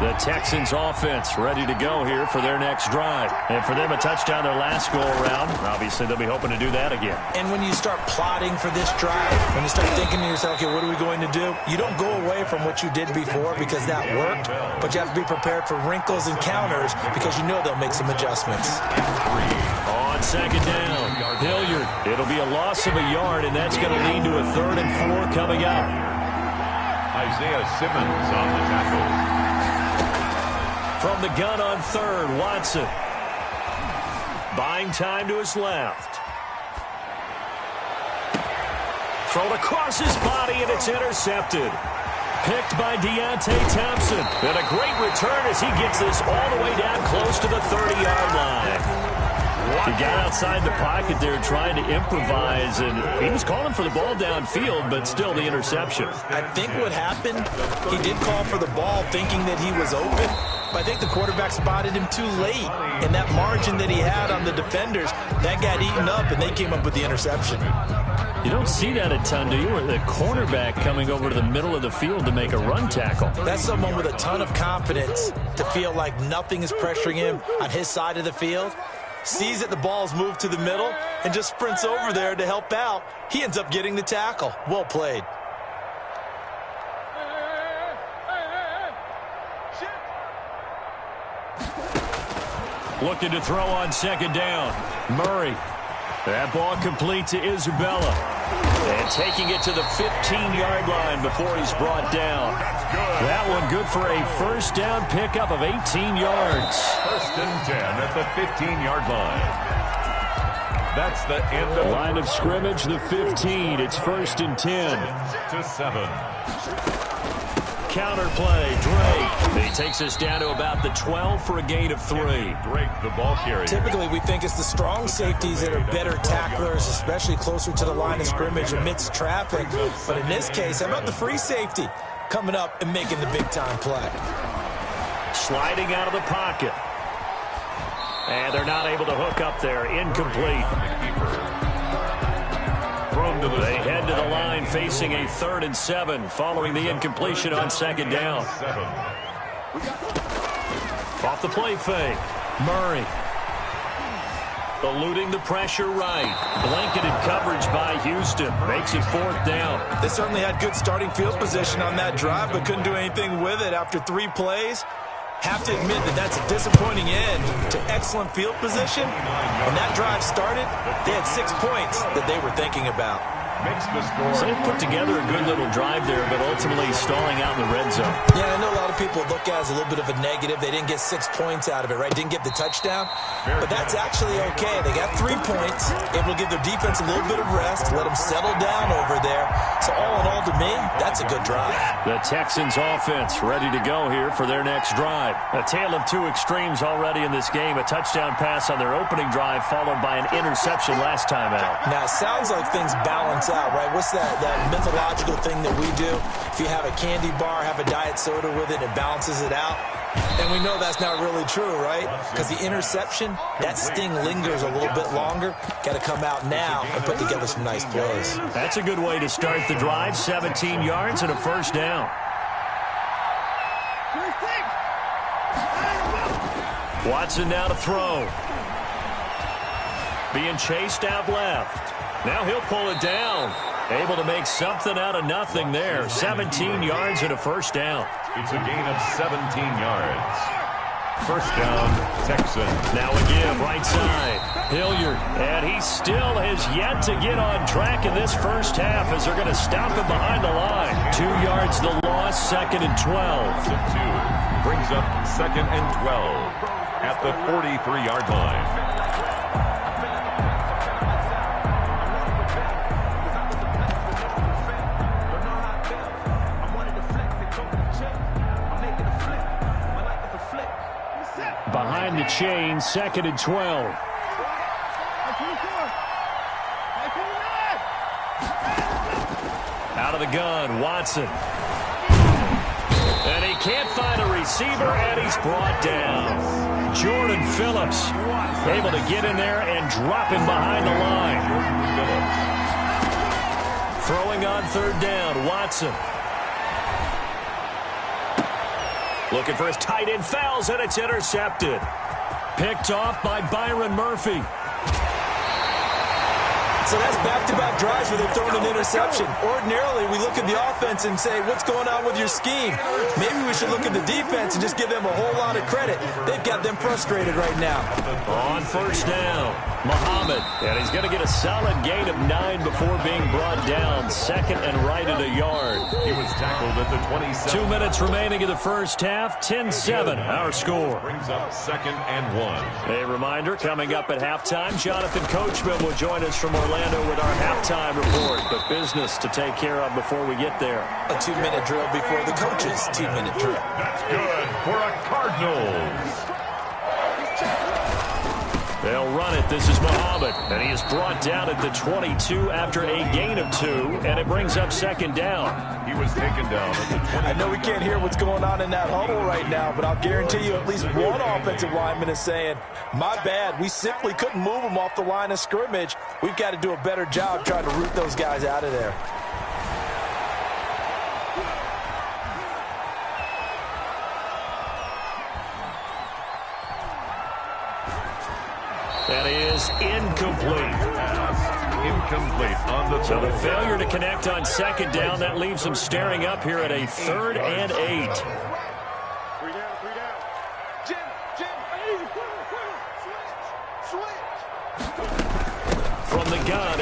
The Texans offense ready to go here for their next drive. And for them, a touchdown their last go-around. Obviously, they'll be hoping to do that again. And when you start plotting for this drive, when you start thinking to yourself, okay, what are we going to do? You don't go away from what you did before because that worked, but you have to be prepared for wrinkles and counters because you know they'll make some adjustments. On 2nd down, Hilliard. It'll be a loss of a yard, and that's going to lead to a 3rd and 4 coming up. Isaiah Simmons on the tackle. From the gun on 3rd, Watson. Buying time to his left. Thrown across his body, and it's intercepted. Picked by Deontay Thompson. And a great return as he gets this all the way down close to the 30-yard line. He got outside the pocket there trying to improvise, and he was calling for the ball downfield, but still the interception. I think what happened, he did call for the ball thinking that he was open, but I think the quarterback spotted him too late, and that margin that he had on the defenders, that got eaten up, and they came up with the interception. You don't see that a ton, do you? Or the cornerback coming over to the middle of the field to make a run tackle. That's someone with a ton of confidence to feel like nothing is pressuring him on his side of the field. Sees that the ball's moved to the middle and just sprints over there to help out. He ends up getting the tackle. Well played. Looking to throw on second down. Murray. That ball complete to Isabella. And taking it to the 15-yard line before he's brought down. That one good for a first down pickup of 18 yards. First and 10 at the 15-yard line. That's the end of the line of scrimmage, the 15. It's first and 10. 7-7. Counter play, Drake. He takes us down to about the 12 for a gain of 3. Drake, the ball carrier. Typically, we think it's the strong safeties that are better tacklers, especially closer to the line of scrimmage amidst traffic. But in this case, how about the free safety coming up and making the big-time play? Sliding out of the pocket. And they're not able to hook up there. Incomplete. They head to the line facing a 3rd and 7 following the incompletion on second down. Off the play fake. Murray. Eluding the pressure right. Blanketed coverage by Houston. Makes it 4th down. They certainly had good starting field position on that drive, but couldn't do anything with it after 3 plays. Have to admit that that's a disappointing end to excellent field position. When that drive started, they had 6 points that they were thinking about. Makes the score. So they put together a good little drive there, but ultimately stalling out in the red zone. Yeah, I know a lot of people look at it as a little bit of a negative. They didn't get 6 points out of it, right? Didn't get the touchdown. But that's actually okay. They got 3 points, able to give their defense a little bit of rest, let them settle down over there. So all in all, to me, that's a good drive. The Texans offense ready to go here for their next drive. A tale of 2 extremes already in this game. A touchdown pass on their opening drive followed by an interception last time out. Now, it sounds like things balance out, right? What's that mythological thing that we do? If you have a candy bar, have a diet soda with it, it balances it out. And we know that's not really true, right? Because the interception, that sting lingers a little bit longer. Got to come out now and put together some nice plays. That's a good way to start the drive. 17 yards and a first down. Watson now to throw. Being chased out left. Now he'll pull it down. Able to make something out of nothing there. 17 yards and a first down. It's a gain of 17 yards. First down, Texans. Now again, right side. Hilliard. And he still has yet to get on track in this first half as they're going to stop him behind the line. 2 yards the loss, 2nd and 12. 2 brings up 2nd and 12 at the 43-yard line. Behind the chain, 2nd and 12. Out of the gun, Watson. And he can't find a receiver, and he's brought down. Jordan Phillips able to get in there and drop him behind the line. Throwing on 3rd down, Watson. Looking for his tight end, fouls, and it's intercepted. Picked off by Byron Murphy. So that's back-to-back drives where they've thrown an interception. Ordinarily, we look at the offense and say, what's going on with your scheme? Maybe we should look at the defense and just give them a whole lot of credit. They've got them frustrated right now. On first down, Muhammad. And he's going to get a solid gain of 9 before being brought down. 2nd and right at a yard. He was tackled at the 27. 2 minutes remaining in the first half. 10-7, our score. Brings up 2nd and 1. A reminder, coming up at halftime, Jonathan Coachman will join us from Orlando with our halftime report, but business to take care of before we get there. A 2-minute drill before the coach's 2-minute drill. That's good for a Cardinals. They'll run it. This is Muhammad, and he is brought down at the 22 after a gain of 2, and it brings up 2nd down. He was taken down at the 20. I know we can't hear what's going on in that huddle right now, but I'll guarantee you at least one offensive lineman is saying, my bad, we simply couldn't move them off the line of scrimmage. We've got to do a better job trying to root those guys out of there. That is incomplete. Incomplete on the So the failure to connect on 2nd down, that leaves them staring up here at a 3rd and 8.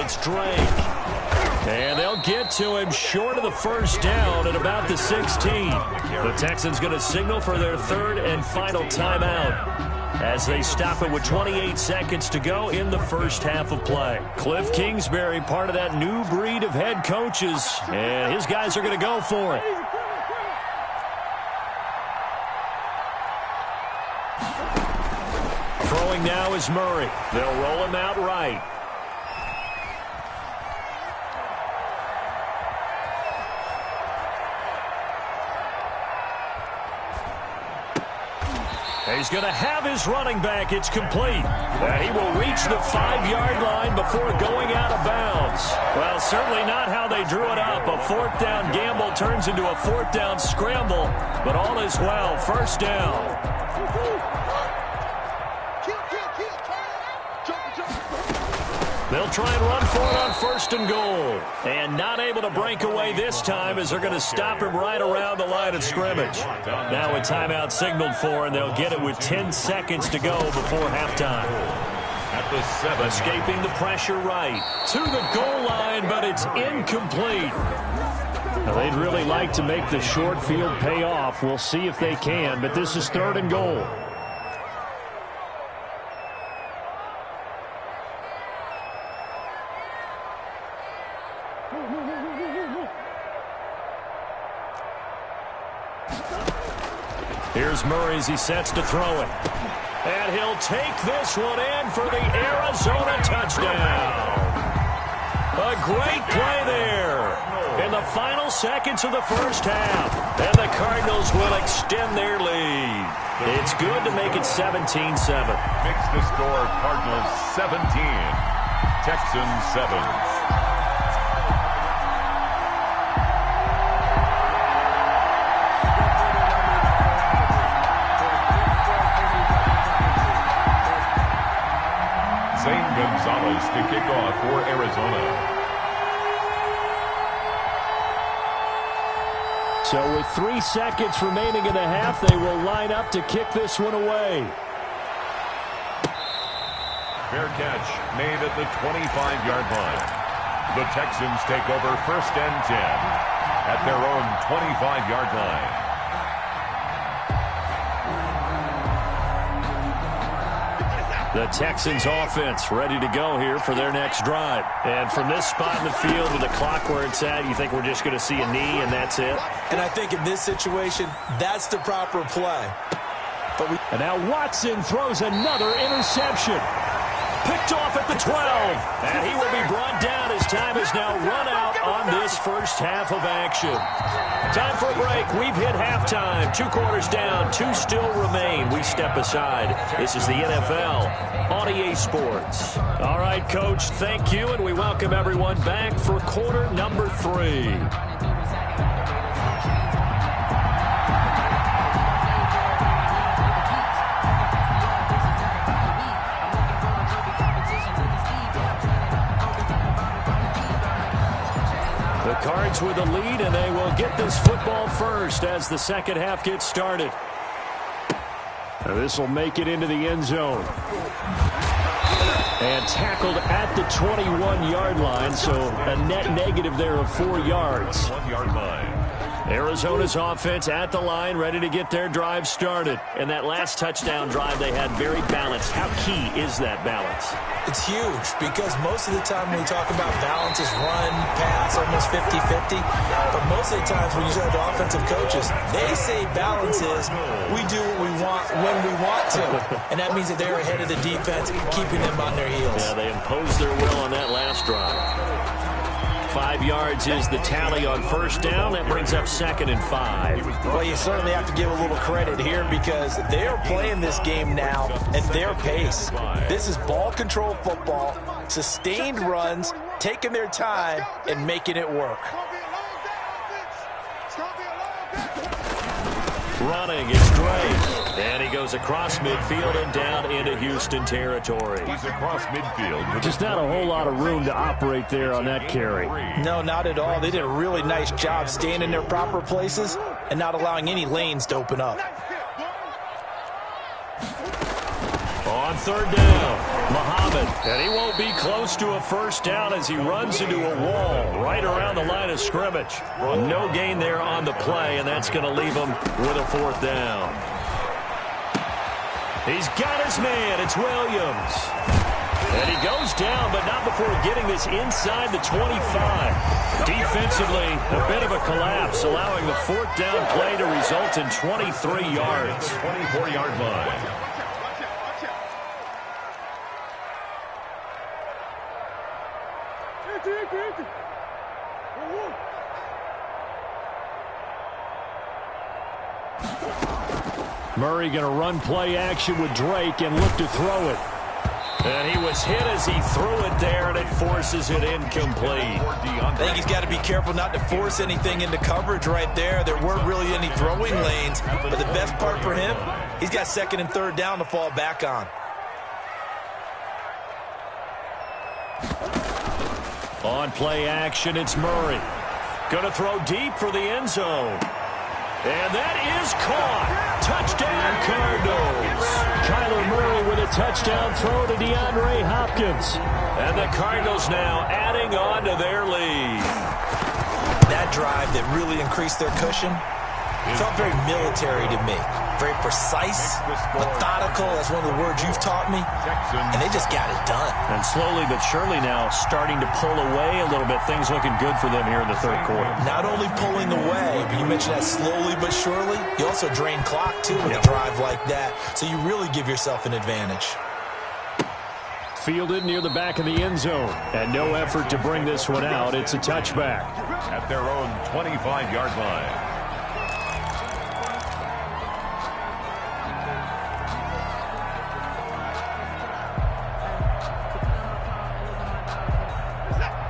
It's Drake. And they'll get to him short of the first down at about the 16. The Texans going to signal for their third and final timeout as they stop it with 28 seconds to go in the first half of play. Cliff Kingsbury, part of that new breed of head coaches, and his guys are going to go for it. Throwing now is Murray. They'll roll him out right. He's going to have his running back. It's complete. And he will reach the 5-yard line before going out of bounds. Well, certainly not how they drew it up. A fourth down gamble turns into a fourth down scramble. But all is well. First down. They'll try and run for it on first and goal. And not able to break away this time as they're going to stop him right around the line of scrimmage. Now a timeout signaled for, and they'll get it with 10 seconds to go before halftime. At the 7. Escaping the pressure right to the goal line, but it's incomplete. Now, they'd really like to make the short field pay off. We'll see if they can, but this is third and goal. Here's Murray as he sets to throw it. And he'll take this one in for the Arizona touchdown. A great play there in the final seconds of the first half. And the Cardinals will extend their lead. It's good to make it 17-7. Makes the score Cardinals 17, Texans 7. Gonzalez to kick off for Arizona. So with 3 seconds remaining in the half, they will line up to kick this one away. Fair catch made at the 25-yard line. The Texans take over first and 10 at their own 25-yard line. The Texans offense ready to go here for their next drive. And from this spot in the field with the clock where it's at, you think we're just going to see a knee and that's it? And I think in this situation, that's the proper play. And now Watson throws another interception. Picked off at the 12. And he will be brought down as time has now run out on this first half of action. Time for a break. We've hit halftime. 2 quarters down. 2 still remain. We step aside. This is the NFL on EA Sports. All right, Coach, thank you. And we welcome everyone back for quarter number 3. Cards with a lead, and they will get this football first as the second half gets started. This will make it into the end zone. And tackled at the 21-yard line, so a net negative there of 4 yards. 1-yard line. Arizona's offense at the line, ready to get their drive started. And that last touchdown drive they had very balanced. How key is that balance? It's huge because most of the time when we talk about balance is run, pass, almost 50-50. But most of the times when you talk to offensive coaches, they say balance is we do what we want when we want to. And that means that they're ahead of the defense, keeping them on their heels. Yeah, they imposed their will on that last drive. 5 yards is the tally on first down. That brings up 2nd and 5. Well, you certainly have to give a little credit here because they are playing this game now at their pace. This is ball control football, sustained runs, taking their time, and making it work. Running is Drake. And he goes across midfield and down into Houston territory. He's across midfield. Just not a whole lot of room to operate there on that carry. No, not at all. They did a really nice job staying in their proper places and not allowing any lanes to open up. On third down, Muhammad. And he won't be close to a first down as he runs into a wall right around the line of scrimmage. No gain there on the play, and that's going to leave him with a fourth down. He's got his man. It's Williams. And he goes down, but not before getting this inside the 25. Defensively, a bit of a collapse, allowing the fourth down play to result in 23 yards. 24-yard line. Murray going to run play action with Drake and look to throw it. And he was hit as he threw it there, and it forces it incomplete. I think he's got to be careful not to force anything into coverage right there. There weren't really any throwing lanes, but the best part for him, he's got second and third down to fall back on. On play action, it's Murray. Going to throw deep for the end zone. And that is caught. Touchdown, Cardinals. Kyler Murray with a touchdown throw to DeAndre Hopkins. And the Cardinals now adding on to their lead. That drive that really increased their cushion felt very military to me. Very precise, methodical. That's one of the words you've taught me. And they just got it done. And slowly but surely now starting to pull away a little bit. Things looking good for them here in the third quarter. Not only pulling away, but you mentioned that slowly but surely. You also drain clock, too, with a drive like that. So you really give yourself an advantage. Fielded near the back of the end zone. And no effort to bring this one out. It's a touchback. At their own 25-yard line.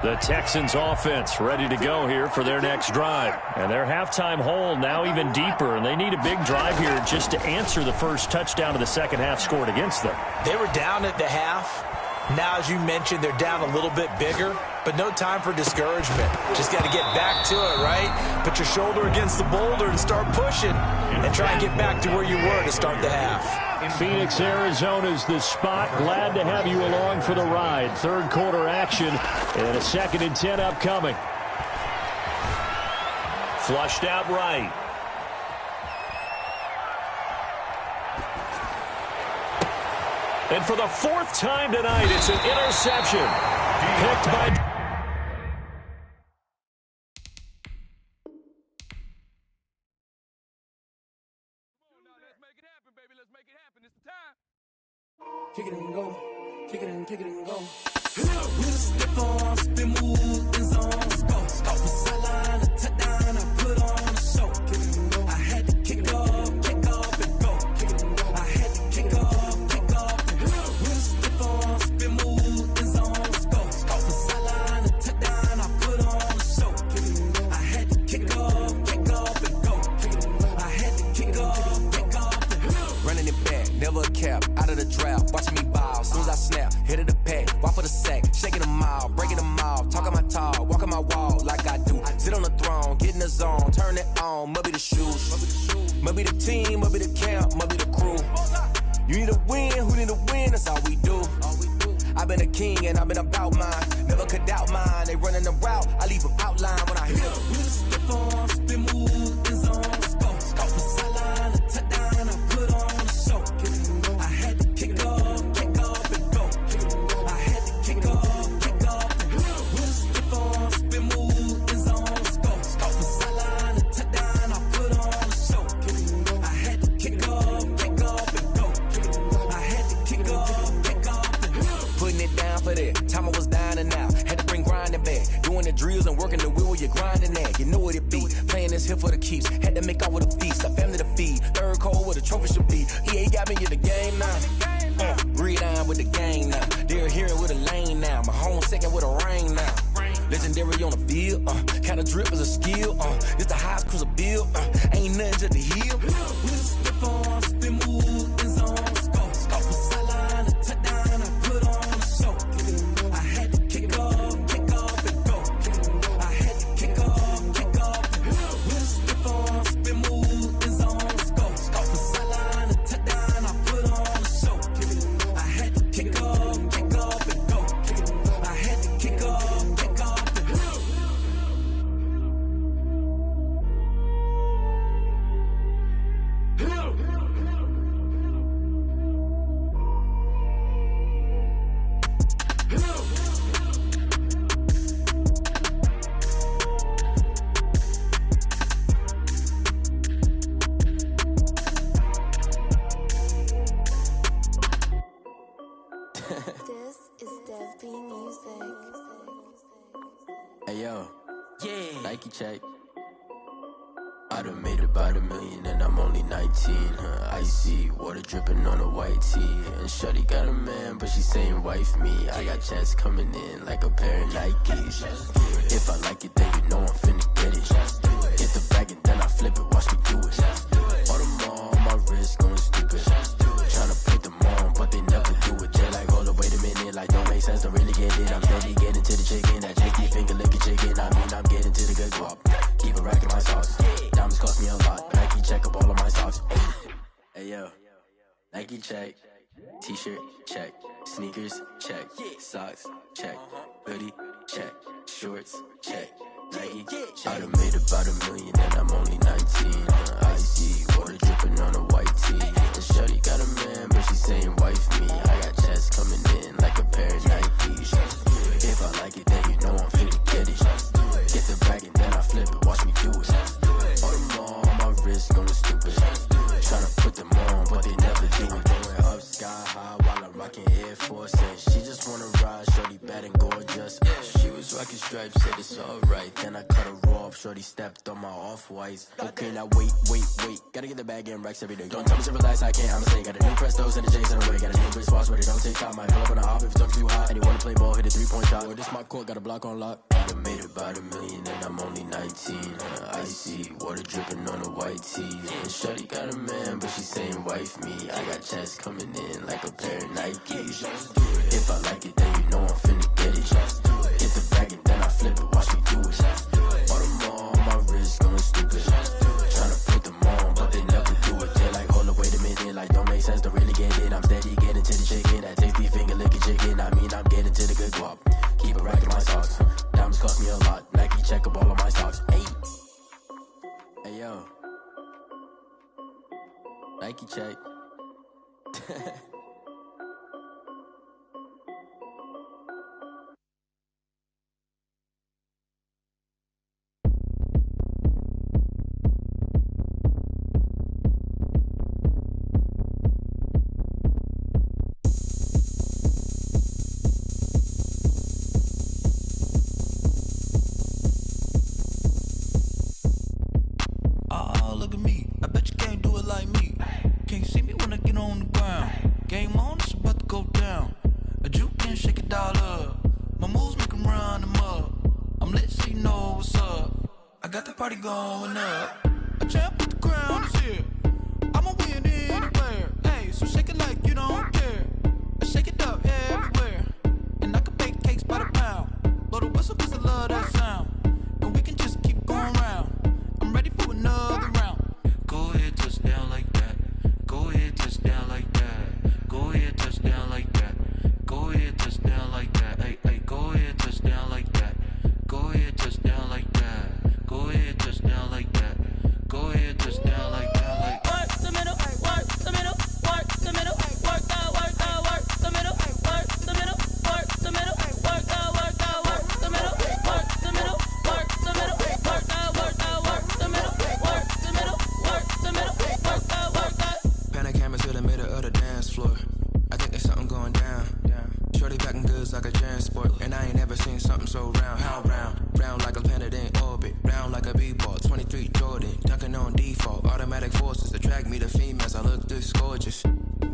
The Texans offense ready to go here for their next drive. And their halftime hole now even deeper. And they need a big drive here just to answer the first touchdown of the second half scored against them. They were down at the half. Now, as you mentioned, they're down a little bit bigger. But no time for discouragement. Just got to get back to it, right? Put your shoulder against the boulder and start pushing. And try and get back to where you were to start the half. Phoenix, Arizona's the spot. Glad to have you along for the ride. Third quarter action and a 2nd and 10 upcoming. Flushed out right. And for the fourth time tonight, it's an interception. Picked by... Kick it and go, kick it and go. With a stiff arm, spin move, in zone, go. Off the sideline, a touchdown, I put on a show. Kick it and go. I had to kick off and go. Kick it and go. I had to kick off and go. With a stiff arm, spin move, in zone, go. Off the sideline, a touchdown, I put on a show. Kick it and go. I had to kick off and go. Kick it and go. I had to kick off and go. Running it back, never a cap, out of the draft. Watching me ball, soon as I snap, hit of the pack, walk for the sack, shaking them all, breaking them off, talking my talk, walking my wall like I do. Sit on the throne, get in the zone, turn it on, must be the shoes, must be the team, must be the camp, must be the crew. You need a win, who need a win, that's all we do. I've been a king and I've been about mine, never could doubt mine. They running the route, I leave them outline when I hit them. With a stiff arm, spin move, in zone, scope the sideline, a touchdown, I put on a show. I had to kick off and go. I had to kick off and go. With a stiff arm, spin move, in zone, scope the sideline, a touchdown, I put on a show. I had to kick off and go. I had to kick off and go. Putting it down for that, time I was down and out. Had to bring grinding back, doing the drills and working the wheel where you're grinding at. You know what it be, playing this here for the keeps. Had to make off with a feast, a family to feed. Third cold where the trophy should be. EA got me in the game now. Breed on with the game now. They're here with a lane now. My home second with a ring now. Legendary on the field, kind of drip is a skill. It's the highest cruiser bill. Ain't nothing just to heal. With a stiff arm, spin move, in zone, scope the sideline, a touchdown, I put on a show. I had to kick off and go. I had to kick off and go. With a stiff arm, spin move, in zone, scope the sideline, a touchdown, I put on a show. I Hey yo, yeah, Nike check. I done made about $1 million and I'm only 19. Icy water dripping on a white tee. And shorty got a man, but she saying wife me. I got checks coming in like a pair of Nikes. If I like it, then you know I'm finna get it. Get the bag and then I flip it, watch me do it. All them on my wrist going stupid. Tryna put them on, but they never do it. They're like, hold up, wait a minute, like don't make sense, don't really get it. I'm steady getting to the chicken, that janky finger licking chicken. I mean, I'm getting to the good guap. Keep a rack in my sauce. Diamonds cost me a lot. Nike check up all of my stocks. Hey yo, Nike check. T-shirt check. Sneakers check. Socks check. Hoodie check. Shorts check. Nike check. I done made about $1 million and I'm only 19. Icy water dripping on a white tee. And shorty got a man, but she saying wife me. I got checks coming in like a pair of Nikes. If I like it, then you know I'm finna get it. Get the bag and then I flip it, watch me do it. All them on my wrist going stupid. Tryna put them on, but they never do it. Going up sky high while I'm rocking Air Force. And she just wanna ride, shorty bad and gorgeous. She was rocking stripes, said it's alright. Then I cut her off, shorty stepped on my off-whites. Okay, now wait. Gotta get the bag and racks every day. Don't tell me to relax, I can't, I'm a stay. Got a new Prestos and a J's in the way. Got a new bitch spots where they don't take time. Might pull up on a hop if it's too hot. And you wanna play ball, hit a 3-point shot. Or this my court, got a block on lock. I done made about $1 million and I'm only 19. Icy water dripping on a white tee. And shorty got a man, but she saying wife me. I got checks coming in like a pair of Nikes. If I like it, then you know I'm finna get it. Get the bag and then I flip it, watch me do it. All them on my wrist going stupid. Tryna put them on, but they never do it. They're like, hold up, wait a minute, like don't make sense, don't really get it. I'm steady getting to the chicken, that tasty finger licking chicken. I mean, I'm getting to the good guap. Keep a rack in my socks. Diamonds cost me a lot. Nike check up all of my stocks. Hey yo, Nike check. Look at me, I bet you can't do it like me. Can't see me when I get on the ground. Game on, it's about to go down. A juke and shake it all up. My moves make them run them up. I'm lit so you know what's up. I got the party going up. A champ with the crown is here. I'ma win anywhere. Hey, so shake it like you don't care. I shake it up everywhere. And I can bake cakes by the pound. Blow the whistle cause I love that sound. And we can just keep going round. I'm ready for another round. Go ahead, touch down like that. Go ahead, touch down like that. Go ahead, touch down like that. Go ahead, touch down like that. Hey, go ahead, touch down like that. Go ahead, touch down like that. Go ahead, touch down like that. Go ahead, touch down like that. Like work the middle, work the middle, work the middle, work out, work the middle, work the middle, work the middle, work out, work the middle, work the middle, work the middle, work out, work the middle, work the middle, work the middle, work out. Pan a camera to the middle of the dance floor. I think there's something going down. Shorty packing goods like a transport, and I ain't never seen something so round. How round? Round like a planet in orbit, round like a b-ball. 23 Jordan, dunking on default. Automatic forces attract me to females. I look this gorgeous.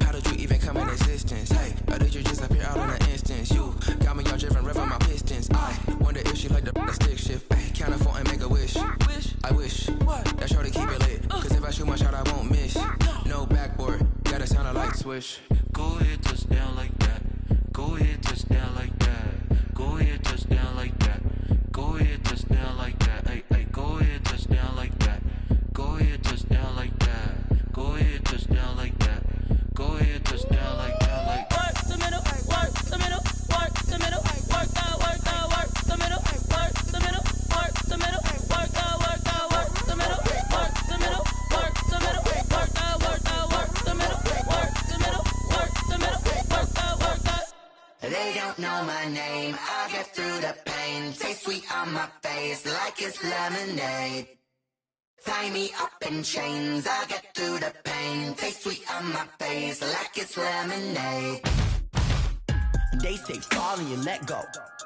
How did you even come in existence? Hey, or did you just appear out in an instance? You got me all driven, revving my pistons. I wonder if she like the stick shift. Ay, count a phone and make a wish. I wish that shorty keep it lit. Cause if I shoot my shot, I won't miss. No backboard, gotta sound a light switch. Go ahead, touch down like that. Go ahead, touch down like that. Go ahead, touch down like that. Go ahead, touch down like that. Hey, go ahead, touch down like that. Go ahead, touch down like that. Go ahead, touch down like that. Go ahead, touch down like that. Like work the middle, work the middle, work the middle, work out, work the middle, work the middle, work the middle, work out, work the middle, work the middle, work the middle, work out, work the middle, work the middle, work the middle, work out. They don't know my name, I get through the pain. Taste sweet on my face like it's lemonade. Tie me up in chains, I get through the pain. Taste sweet on my face like it's lemonade. They say fall and you let go,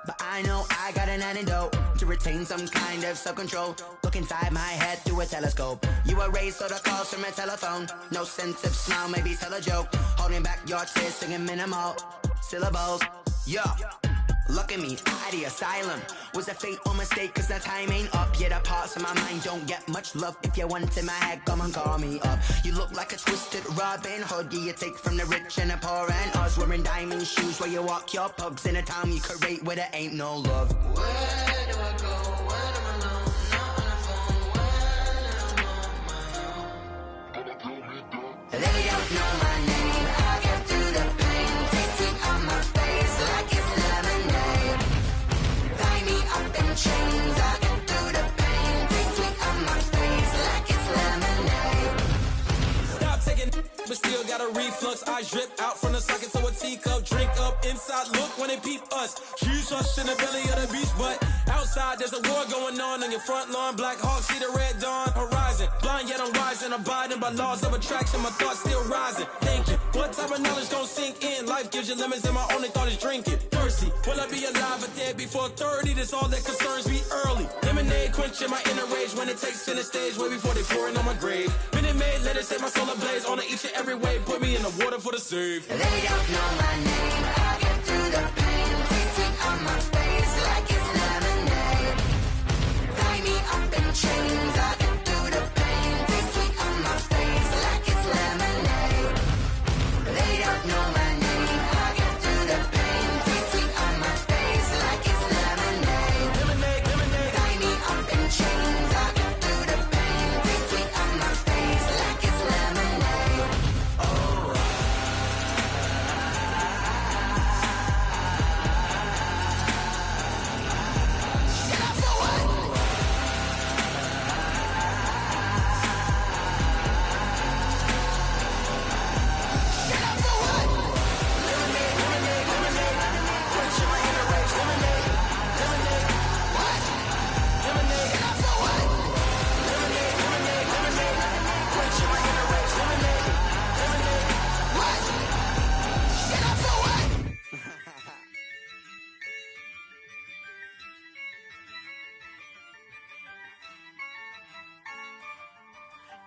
but I know I got an antidote to retain some kind of self-control. Look inside my head through a telescope. You erase all the calls from a telephone. No sense of smile, maybe tell a joke. Holding back your tears, singing minimal syllables. Yeah. Look at me, out the asylum. Was a fate or mistake, cause the time ain't up. Yet the parts of my mind don't get much love. If you want in my head, come and call me up. You look like a twisted Robin Hood. Yeah, you take from the rich and the poor and us. Wearing diamond shoes where you walk your pugs in a town you create where there ain't no love. Where do I go? When am I alone? Not on the phone. When I'm on my own. They don't know my name. I get through the pain. Tasting on my face like it's lemonade. Tie me up in chains. I get through the pain. Tasting on my face like it's lemonade. Stop taking, but still got a reflux. I drip out from the socket to a teacup. Drink up inside, look when they peep us. Choose us in the belly of the beast, but outside there's a war going on your front lawn. Black Hawk, see the red dawn horizon. Blind yet I'm rising, abiding by laws of attraction. My thoughts still rising, thinking what type of knowledge gon' sink in? Life gives you limits and my only thought is drinking. Thirsty, will I be alive or dead before 30? That's all that concerns me early. Lemonade quenching my inner rage when it takes center stage way before they pouring on my grave. Minute Maid, let it set my soul ablaze on each and every way. Put me in the water for the save. They don't know my name. I get through the pain. Tasting on my face like it's lemonade. Tie me up in chains. I get through the pain. Tasting on my face like it's lemonade. They don't know my name. I get through the pain. Tasting on my face like it's lemonade. Lemonade, lemonade. Tie me up in chains. I get through the pain. Tasting on my face like it's lemonade.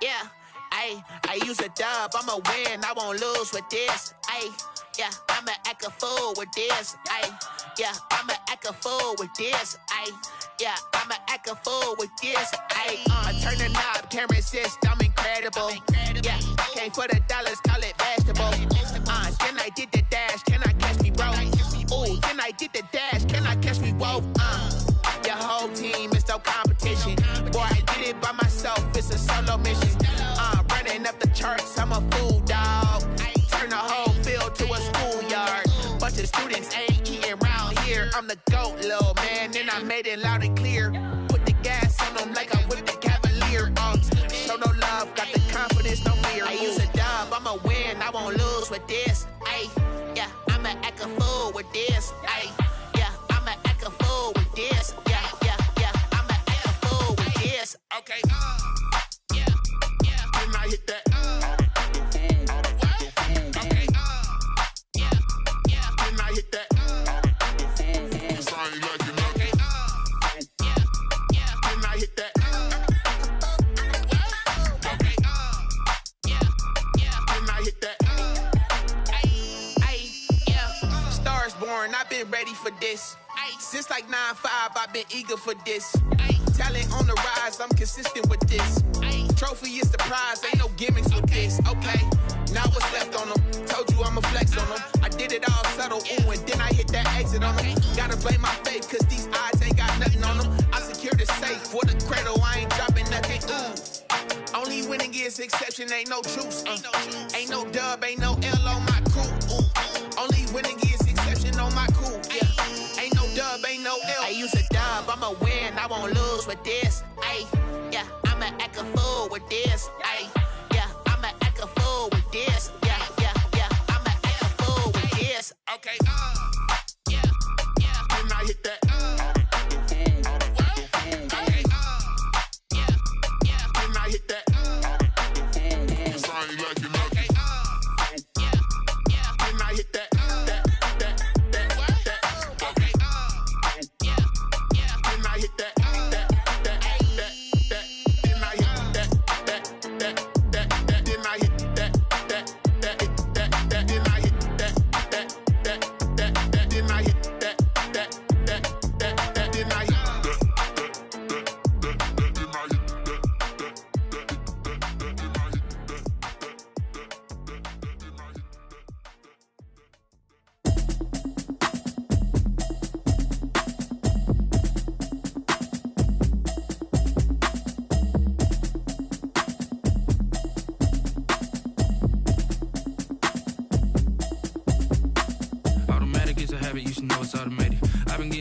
Yeah, I use a dub, I'ma win, I won't lose with this. Yeah, I'ma act a fool with this. Yeah, I'ma act a fool with this. Yeah, I'ma act a fool with this. I turn the knob, camera assist, I'm incredible. Yeah, came for the dollars, call it vegetable. Then I did the dash, can I catch me, bro? Ooh, then I did the dash, can I catch me, whoa? Your whole team is no competition. Boy, I did it by myself, it's a solo mission. Running up the charts, I'm a fool, dog. Turn the whole field to a schoolyard. Bunch of students ain't eating round here. I'm the GOAT, little man, and I made it loud and clear. Put the gas on them like I'm with the Cavalier. Show no love, got the confidence, no fear. I use a dub, I'ma win, I won't lose with this. Yeah, I'ma act a fool with this. Yeah, I'ma act a fool with this. Yeah, I'ma act a fool with this. Okay. Yeah. Then I hit that. Okay. Yeah. Then I hit that. I ain't like it. Okay. Yeah. Then I hit that. Okay. Yeah. Then I hit that. Yeah. Stars born, I've been ready for this. Since like 9-5, I've been eager for this. Talent on the rise, I'm consistent with this. Trophy is the prize, ain't no gimmicks with this. Okay, now what's left on them? Told you I'ma flex on them. I did it all subtle, ooh, and then I hit that exit on them. Gotta blame my faith, cause these eyes ain't got nothing on them. I secured the safe for the cradle, I ain't dropping nothing, ooh. Only winning is exception, ain't no truce. Ain't no dub, ain't no L on my crew. Ooh. Only winning is exception on my crew. Yeah, ain't no dub, ain't no L. I use a dub, I'ma win, I won't lose with this. Yeah, I'ma act a fool with this. Yeah, I'ma act a fool with this. Yeah, I'ma act a fool with this. Okay. Yeah. Then I hit that. Okay. Yeah. Then I hit that. I ain't like it. Okay. Yeah. Then I hit that.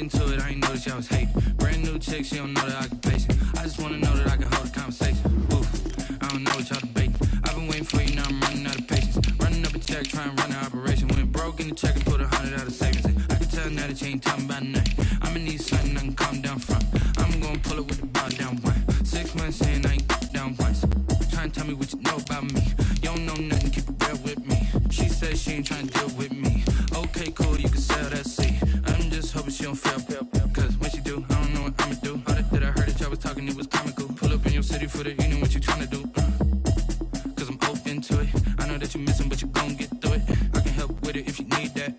getting to it, I ain't know that y'all was hating. Brand new chick, she don't know the occupation. I just wanna know that I can hold a conversation. Oof, I don't know what y'all debating. I've been waiting for you, now I'm running out of patience. Running up a check, trying to run an operation. Went broke in the check and put 100 out of savings in. I can tell now that you ain't talking about nothing. I'ma need something I can calm down from. I'm gonna pull it with the bar down one. 6 months in, I ain't down once. Trying to tell me what you know about me. You don't know nothing, keep it real with me. She says she ain't trying to deal with me. Okay, cool, you can sell that seat. I'm just hoping she don't fail. Cause when she do, I don't know what I'ma do. All that I heard that y'all was talking, it was comical. Pull up in your city for the evening, what you trying to do? Cause I'm open to it. I know that you're missing, but you gon' get through it. I can help with it if you need that.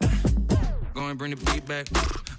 Go and bring the beat back.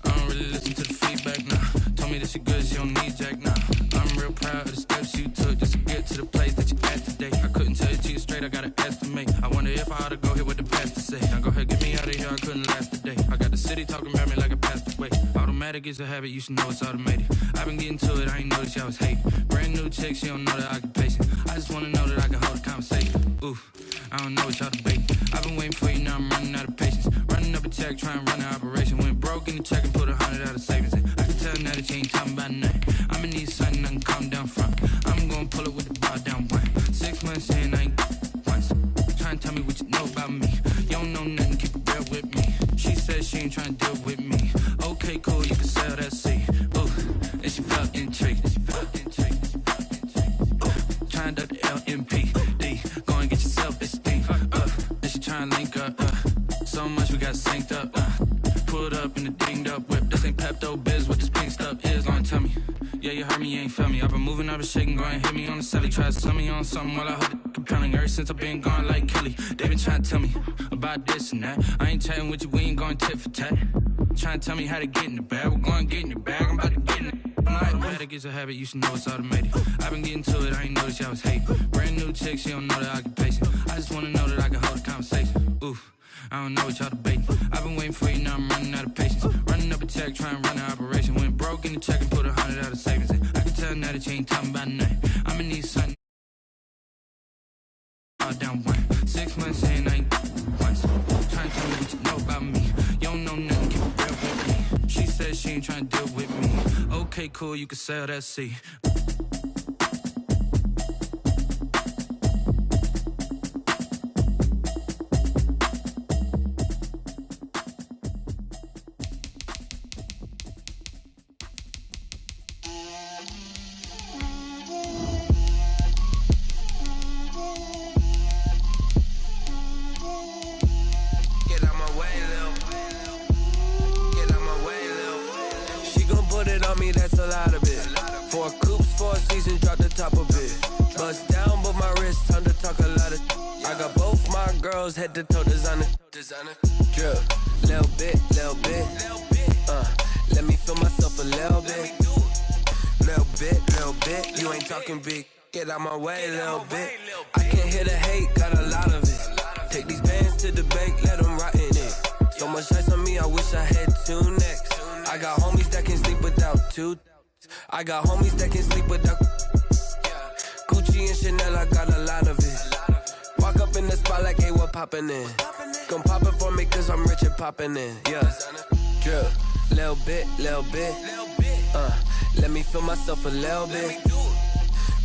I don't really listen to the feedback, nah. Told me that she good, she don't need jack, nah. I'm real proud of the steps you took just to get to the place that you at today. I couldn't tell you to you straight, I gotta estimate. I wonder if I ought to go here with the pastor say. Now go ahead, get me out of here, I couldn't last a day. I got the city talking about me like a passed away. Automatic is a habit, you should know it's automated. I've been getting to it, I ain't know that y'all was hating. Brand new chick, she don't know the occupation. I just wanna know that I can hold a conversation. Oof, I don't know what y'all debating. I've been waiting for you, now I'm running out of patience. Running up a check, trying to run an operation. Went broke in the check and put 100 out of savings in. I can tell now that you ain't talking about nothing. I'ma need something I can calm down from. I'm gonna pull it with the bar down one. 6 months in, I ain't once. Trying to tell me what you know about me. You don't know nothing, keep it real with me. She says she ain't trying to deal with me. Okay, cool, you can sell that seat. Ooh, and she felt intrigued. Trying to the LMPD. Go and get your self-esteem. Then she trying to link up. So much we got synced up. Pulled up in the dinged up whip. This ain't Pepto-Biz, what this pink stuff is. Gonna tell me. Yeah, you heard me, you ain't felt me. I've been moving, I've been shaking, go and hit me on the celly. Try to sell me on something while I heard it compelling. Ever since I've been gone like Kelly, they been trying to tell me about this and that. I ain't chatting with you, we ain't going tit for tat. Trying to tell me how to get in the bag. We're going to get in the bag, I'm about to get in it. Automatic is a habit, you should know it's automated. I've been getting to it, I ain't know that y'all was hating. Brand new chick, she don't know the occupation. I just wanna know that I can hold a conversation. Oof, I don't know what y'all debating. I've been waiting for you, now I'm running out of patience. Running up a check, trying to run an operation. Went broke in the check and put 100 out of savings in. I can tell now that you ain't talking about nothing. I'ma need something. Down one. 6 months in, I ain't once. Trying to tell me what you know about me. You don't know nothing, keep it real with me. She says she ain't trying to deal with me. Okay, cool, you can sell that seat. That's a lot of it. 4 coops, 4 seasons, drop the top of it. Bust down, but my wrist turned to talk a lot of. I got both my girls head to toe designer. Drip, little bit. Let me feel myself a little bit. Little bit. You ain't talking big. Get out my way, little bit. I can't hear the hate, got a lot of it. Take these bands to the bank, let them rot in it. So much ice on me, I wish I had 2 necks. I got homies that can sleep without 2. I got homies that can sleep without Gucci and Chanel, I got a lot of it. Walk up in the spot like, hey, what poppin' in? Come pop it for me cause I'm rich and poppin' in, yeah. Drip, little bit. Let me feel myself a little bit.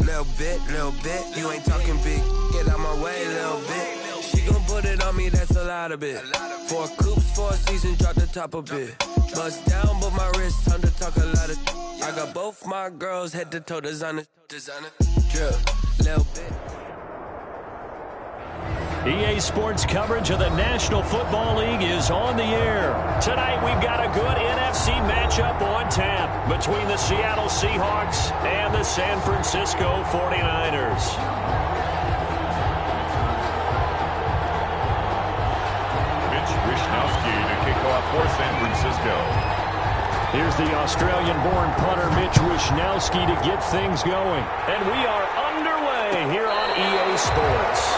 Little bit. You ain't talking big. Get out my way, little bit. She gon' put it on me, that's a lot of it. 4 coops, 4 seasons, drop the top a bit. Bust down, but my wrist turned to talk a lot of. I got both my girls head to toe designer. Drip, little bit. EA Sports coverage of the National Football League is on the air. Tonight we've got a good NFC matchup on tap between the Seattle Seahawks and the San Francisco 49ers. To kick off for San Francisco. Here's the Australian-born punter Mitch Wishnowsky to get things going. And we are underway here on EA Sports.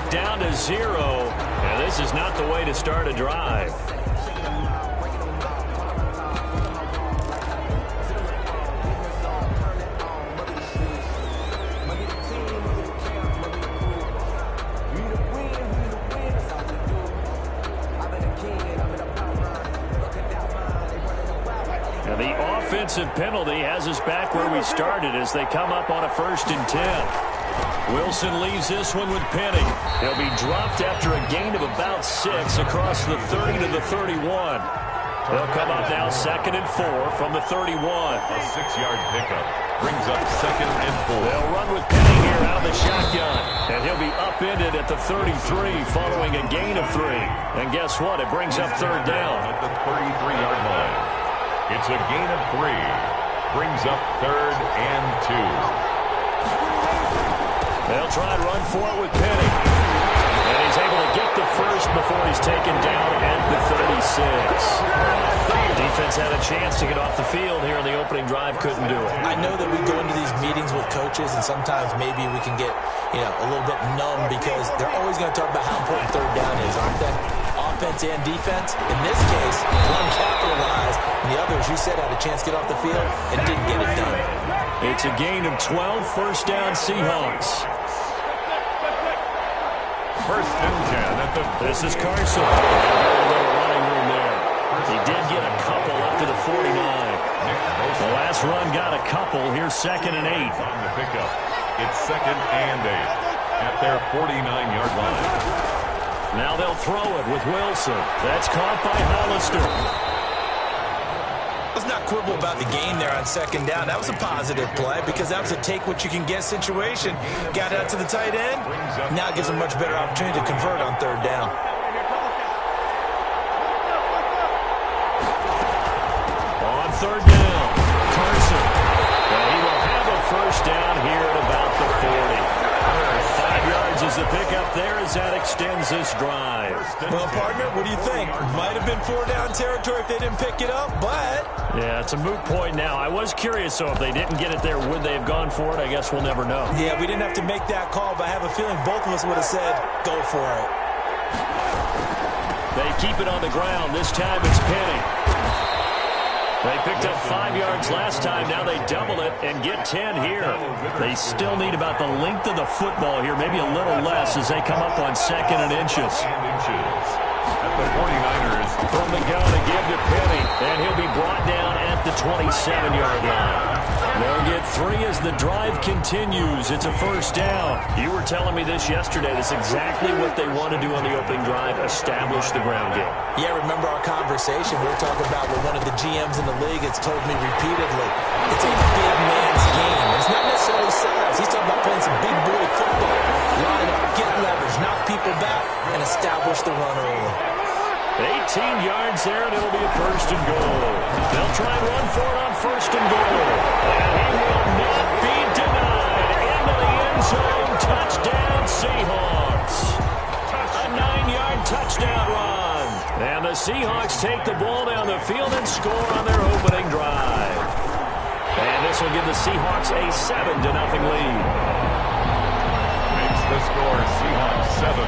back down to 0. And this is not the way to start a drive. And the offensive penalty has us back where we started as they come up on a 1st and 10. Wilson leaves this one with Penny. He'll be dropped after a gain of about 6 across the 30 to the 31. They'll come up now 2nd and 4 from the 31. A 6-yard pickup brings up 2nd and 4. They'll run with Penny here out of the shotgun. And he'll be upended at the 33 following a gain of 3. And guess what? It brings up 3rd down. At the 33-yard line. It's a gain of 3. Brings up 3rd and 2. They'll try and run for it with Penny. And he's able to get the first before he's taken down at the 36. Defense had a chance to get off the field here in the opening drive, couldn't do it. I know that we go into these meetings with coaches, and sometimes maybe we can get, a little bit numb because they're always going to talk about how important 3rd down is, aren't they? Offense and defense. In this case, one capitalized, and the other, as you said, had a chance to get off the field and didn't get it done. It's a gain of 12, 1st down Seahawks. 1st and 10 at the... This is Carson. Very little running room there. He did get a couple up to the 49. The last run got a couple. Here's 2nd and 8. On the pickup. It's 2nd and 8 at their 49-yard line. Now they'll throw it with Wilson. That's caught by Hollister. Let's not quibble about the gain there on 2nd down. That was a positive play because that was a take-what-you-can-get situation. Got out to the tight end. Now it gives them a much better opportunity to convert on 3rd down. On 3rd down, Carson. And he will have a 1st down here at about the 40. 5 yards is the pickup there as that extends this drive. Well, partner, what do you think? Might have been 4-down territory if they didn't pick it up, but... Yeah, it's a moot point now. I was curious, so if they didn't get it there, would they have gone for it? I guess we'll never know. Yeah, we didn't have to make that call, but I have a feeling both of us would have said, go for it. They keep it on the ground. This time it's Penny. They picked up 5 yards last time. Now they double it and get 10 here. They still need about the length of the football here, maybe a little less as they come up on 2nd and inches. At the 49ers. From the gun to give to Penny, and he'll be brought down at the 27-yard line. They'll get 3 as the drive continues. It's a 1st down. You were telling me this yesterday. That's exactly what they want to do on the opening drive, establish the ground game. Yeah, remember our conversation. We were talking about what one of the GMs in the league has told me repeatedly. It's a big man's game. It's not necessarily size. He's talking about playing some big boy football. Line up, get leverage, knock people back, and establish the run early. 18 yards there, and it'll be a 1st and goal. They'll try and run for it on 1st and goal. And he will not be denied. Into the end zone. Touchdown, Seahawks. A 9-yard touchdown run. And the Seahawks take the ball down the field and score on their opening drive. And this will give the Seahawks a 7-0 lead. Makes the score Seahawks 7,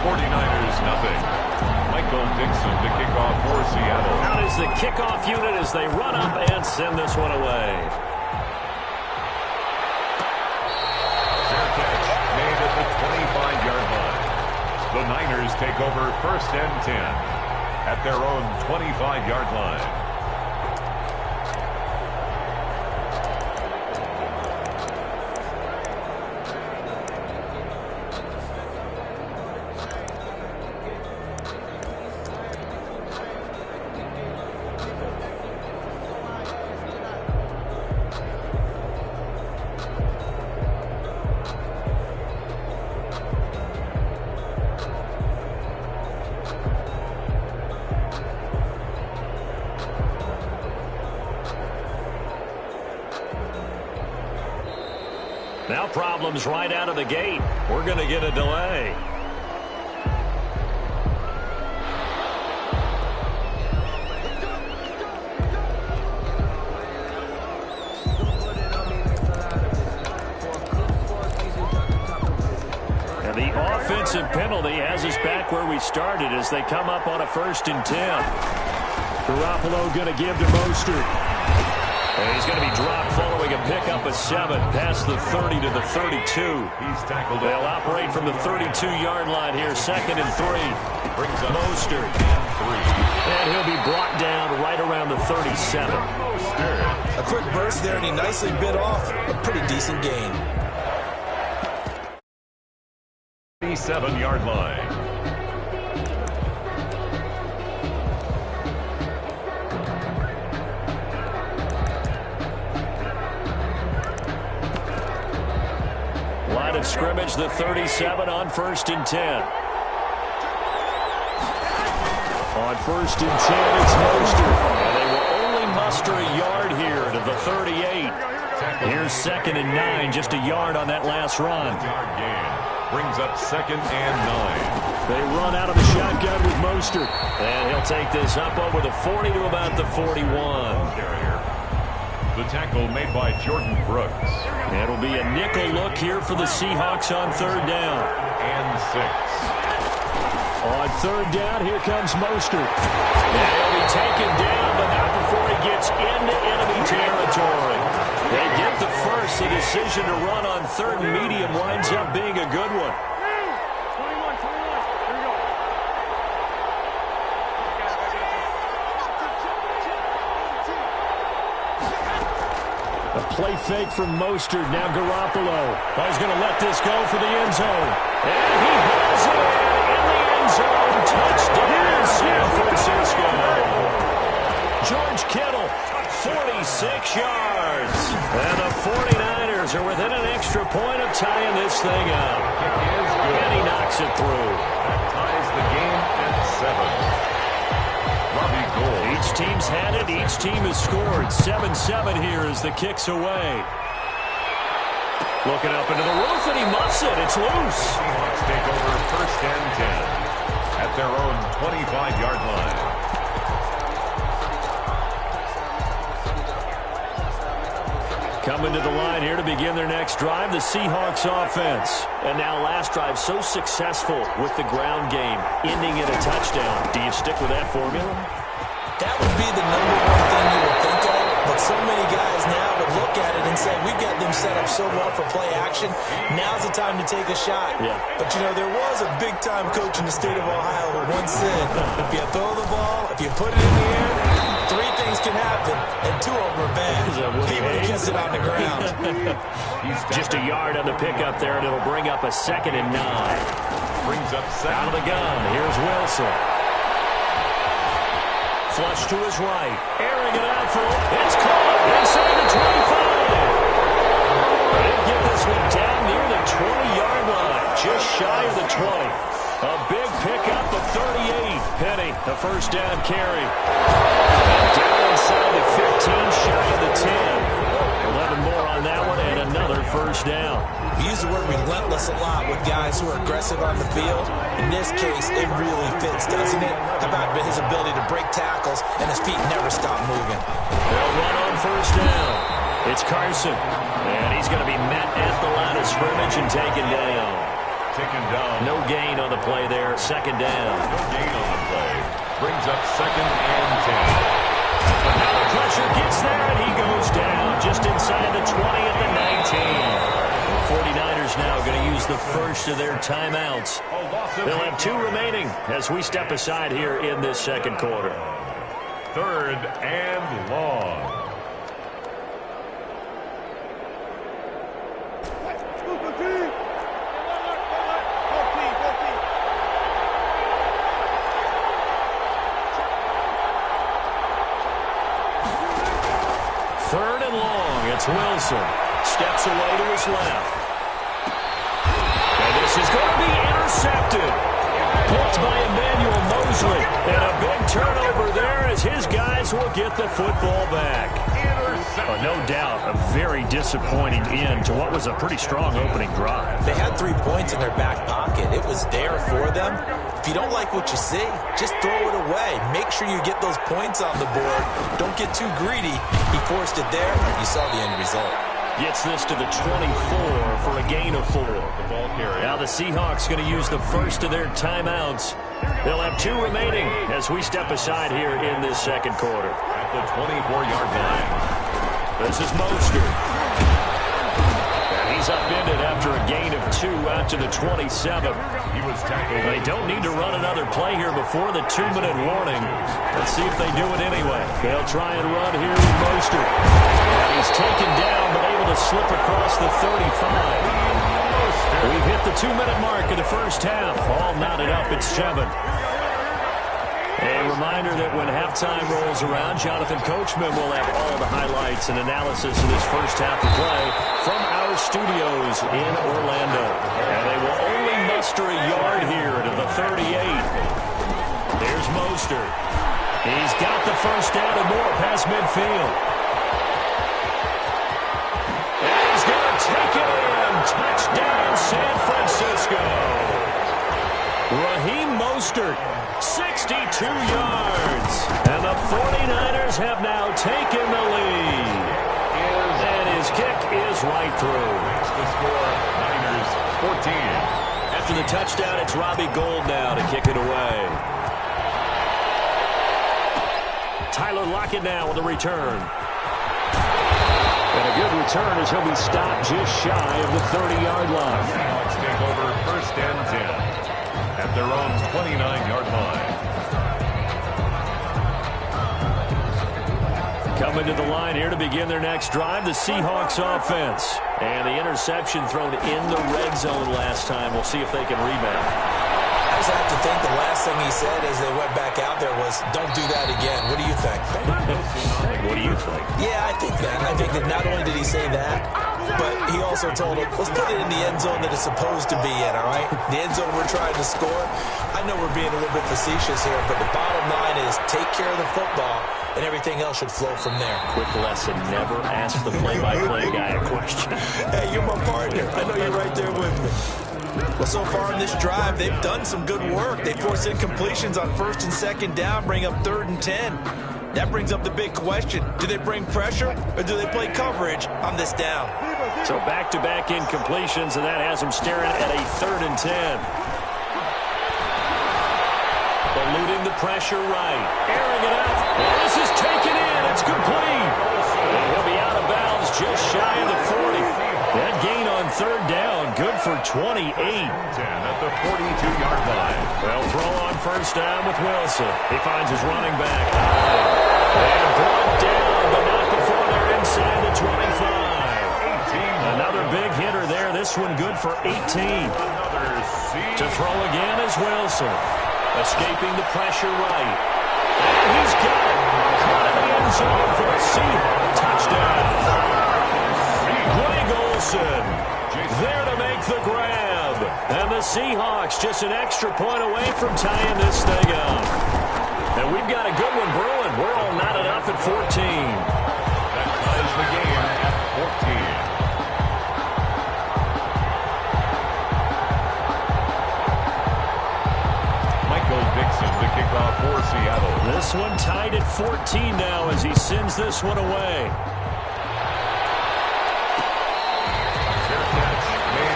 49ers 0. Michael Dixon to kick off for Seattle. Out is the kickoff unit as they run up and send this one away. Fair catch made at the 25-yard line. The Niners take over 1st and 10 at their own 25-yard line. Now problems right out of the gate. We're going to get a delay. And the offensive penalty has us back where we started as they come up on a 1st and 10. Garoppolo going to give to Mostert. And he's going to be dropped following a pickup of 7 past the 30 to the 32. He's tackled. They'll operate from the 32-yard line here, 2nd and 3. Brings up Mostert. And he'll be brought down right around the 37. A quick burst there, and he nicely bit off a pretty decent gain. 37-yard line. Line of scrimmage, the 37 on 1st and 10. On 1st and 10, it's Mostert. And they will only muster a yard here to the 38. Here's 2nd and 9, just a yard on that last run. Yard gain. Brings up 2nd and 9. They run out of the shotgun with Mostert. And he'll take this up over the 40 to about the 41. Carrier. The tackle made by Jordan Brooks. It'll be a nickel look here for the Seahawks on 3rd down. And 6. On 3rd down, here comes Mostert. And he'll be taken down, but not before he gets into enemy territory. They get the first. The decision to run on 3rd and medium winds up being a good one. A play fake from Mostert. Now Garoppolo. He's going to let this go for the end zone. And he has it in the end zone. Touchdown, San Francisco. George Kittle, 46 yards. And the 49ers are within an extra point of tying this thing up. And he knocks it through. That ties the game at 7. Each team's had it. Each team has scored. 7-7 here as the kick's away. Looking up into the roof, and he muffs it. It's loose. Seahawks take over 1st and 10 at their own 25-yard line. Coming to the line here to begin their next drive, the Seahawks offense. And now last drive so successful with the ground game, ending in a touchdown. Do you stick with that formula? That would be the number one thing you would think of, but so many guys now would look at it and say, we've got them set up so well for play action, now's the time to take a shot. Yeah. But, you know, there was a big-time coach in the state of Ohio who once said, if you throw the ball, if you put it in the air, 3 things can happen, and 2 of them are bad. He would have kissed it on the ground. Just a yard on the pickup there, and it'll bring up a 2nd and 9. Brings up 2nd. Out of the gun, here's Wilson. Flush to his right. Airing it out for it's caught inside the 25. They get this one down near the 20-yard line. Just shy of the 20. A big pickup of 38. Penny, a 1st down carry. Down inside the 15, shy of the 10. 11 more on that one, and another 1st down. We use the word relentless a lot with guys who are aggressive on the field. In this case, it really fits, doesn't it? How about his ability to break tackles and his feet never stop moving? They'll run on 1st down. It's Carson, and he's going to be met at the line of scrimmage and taken down. Taken down. No gain on the play there. 2nd down. No gain on the play. Brings up 2nd and 10. But now the pressure gets there, and he goes down just inside the 20 at the 19. The 49ers now going to use the first of their timeouts. They'll have 2 remaining as we step aside here in this 2nd quarter. 3rd and long. Third and long. It's Wilson. Steps away to his left. And this is going to be intercepted. Picked by Emmanuel Mosley. And a big turnover there as his guys will get the football back. No doubt a very disappointing end to what was a pretty strong opening drive. They had 3 points in their back pocket. It was there for them. If you don't like what you see, just throw it away. Make sure you get those points on the board. Don't get too greedy. He forced it there. You saw the end result. Gets this to the 24 for a gain of 4. The ball carrier. Now the Seahawks going to use the first of their timeouts. They'll have 2 remaining as we step aside here in this second quarter. At the 24-yard line. This is Mostert. And he's upended after a gain of 2 out to the 27. He was tackled. They don't need to run another play here before the 2-minute warning. Let's see if they do it anyway. They'll try and run here with Mostert. And he's taken down but able to slip across the 35. We've hit the 2-minute mark of the first half. All knotted up at 7. A reminder that when halftime rolls around, Jonathan Coachman will have all the highlights and analysis of this first half of play from our studios in Orlando. And they will only muster a yard here to the 38. There's Mostert. He's got the first down and more past midfield. And he's going to take it in. Touchdown, San Francisco. Raheem Mostert, 62 yards. And the 49ers have now taken the lead. And his kick is right through. The score, Niners 14. After the touchdown, it's Robbie Gould now to kick it away. Tyler Lockett now with a return. And a good return as he'll be stopped just shy of the 30-yard line. Seahawks take over first and 10 at their own 29-yard line. Coming to the line here to begin their next drive, the Seahawks offense. And the interception thrown in the red zone last time. We'll see if they can rebound. I just have to think the last thing he said as they went back out there was, don't do that again. What do you think? What do you think? Yeah, I think that. I think that not only did he say that, but he also told him, let's put it in the end zone that it's supposed to be in, all right? The end zone we're trying to score. I know we're being a little bit facetious here, but the bottom line is take care of the football, and everything else should flow from there. Quick lesson, never ask the play-by-play guy a question. Hey, you're my partner. I know you're right there with me. Well, so far in this drive, they've done some good work. They forced incompletions on first and second down, bring up 3rd and 10. That brings up the big question. Do they bring pressure or do they play coverage on this down? So back-to-back incompletions, and that has them staring at a 3rd and 10. Eluding the pressure right. Airing it out. This is taken in. It's complete. And he'll be out of bounds just shy of the 40. That gain on 3rd down, good for 28. 10 at the 42-yard line. They'll throw on first down with Wilson. He finds his running back. And brought down, but not before they're inside the 25. 18. Another big hitter there. This one good for 18. To throw again is Wilson. Escaping the pressure right. And he's got it. Caught in the end zone for a Seahawks touchdown. Greg Olsen there to make the grab. And the Seahawks just an extra point away from tying this thing up. And we've got a good one brewing. We're all knotted up at 14. That ties the game at 14. Michael Dixon to kick off for Seattle. This one tied at 14 now as he sends this one away.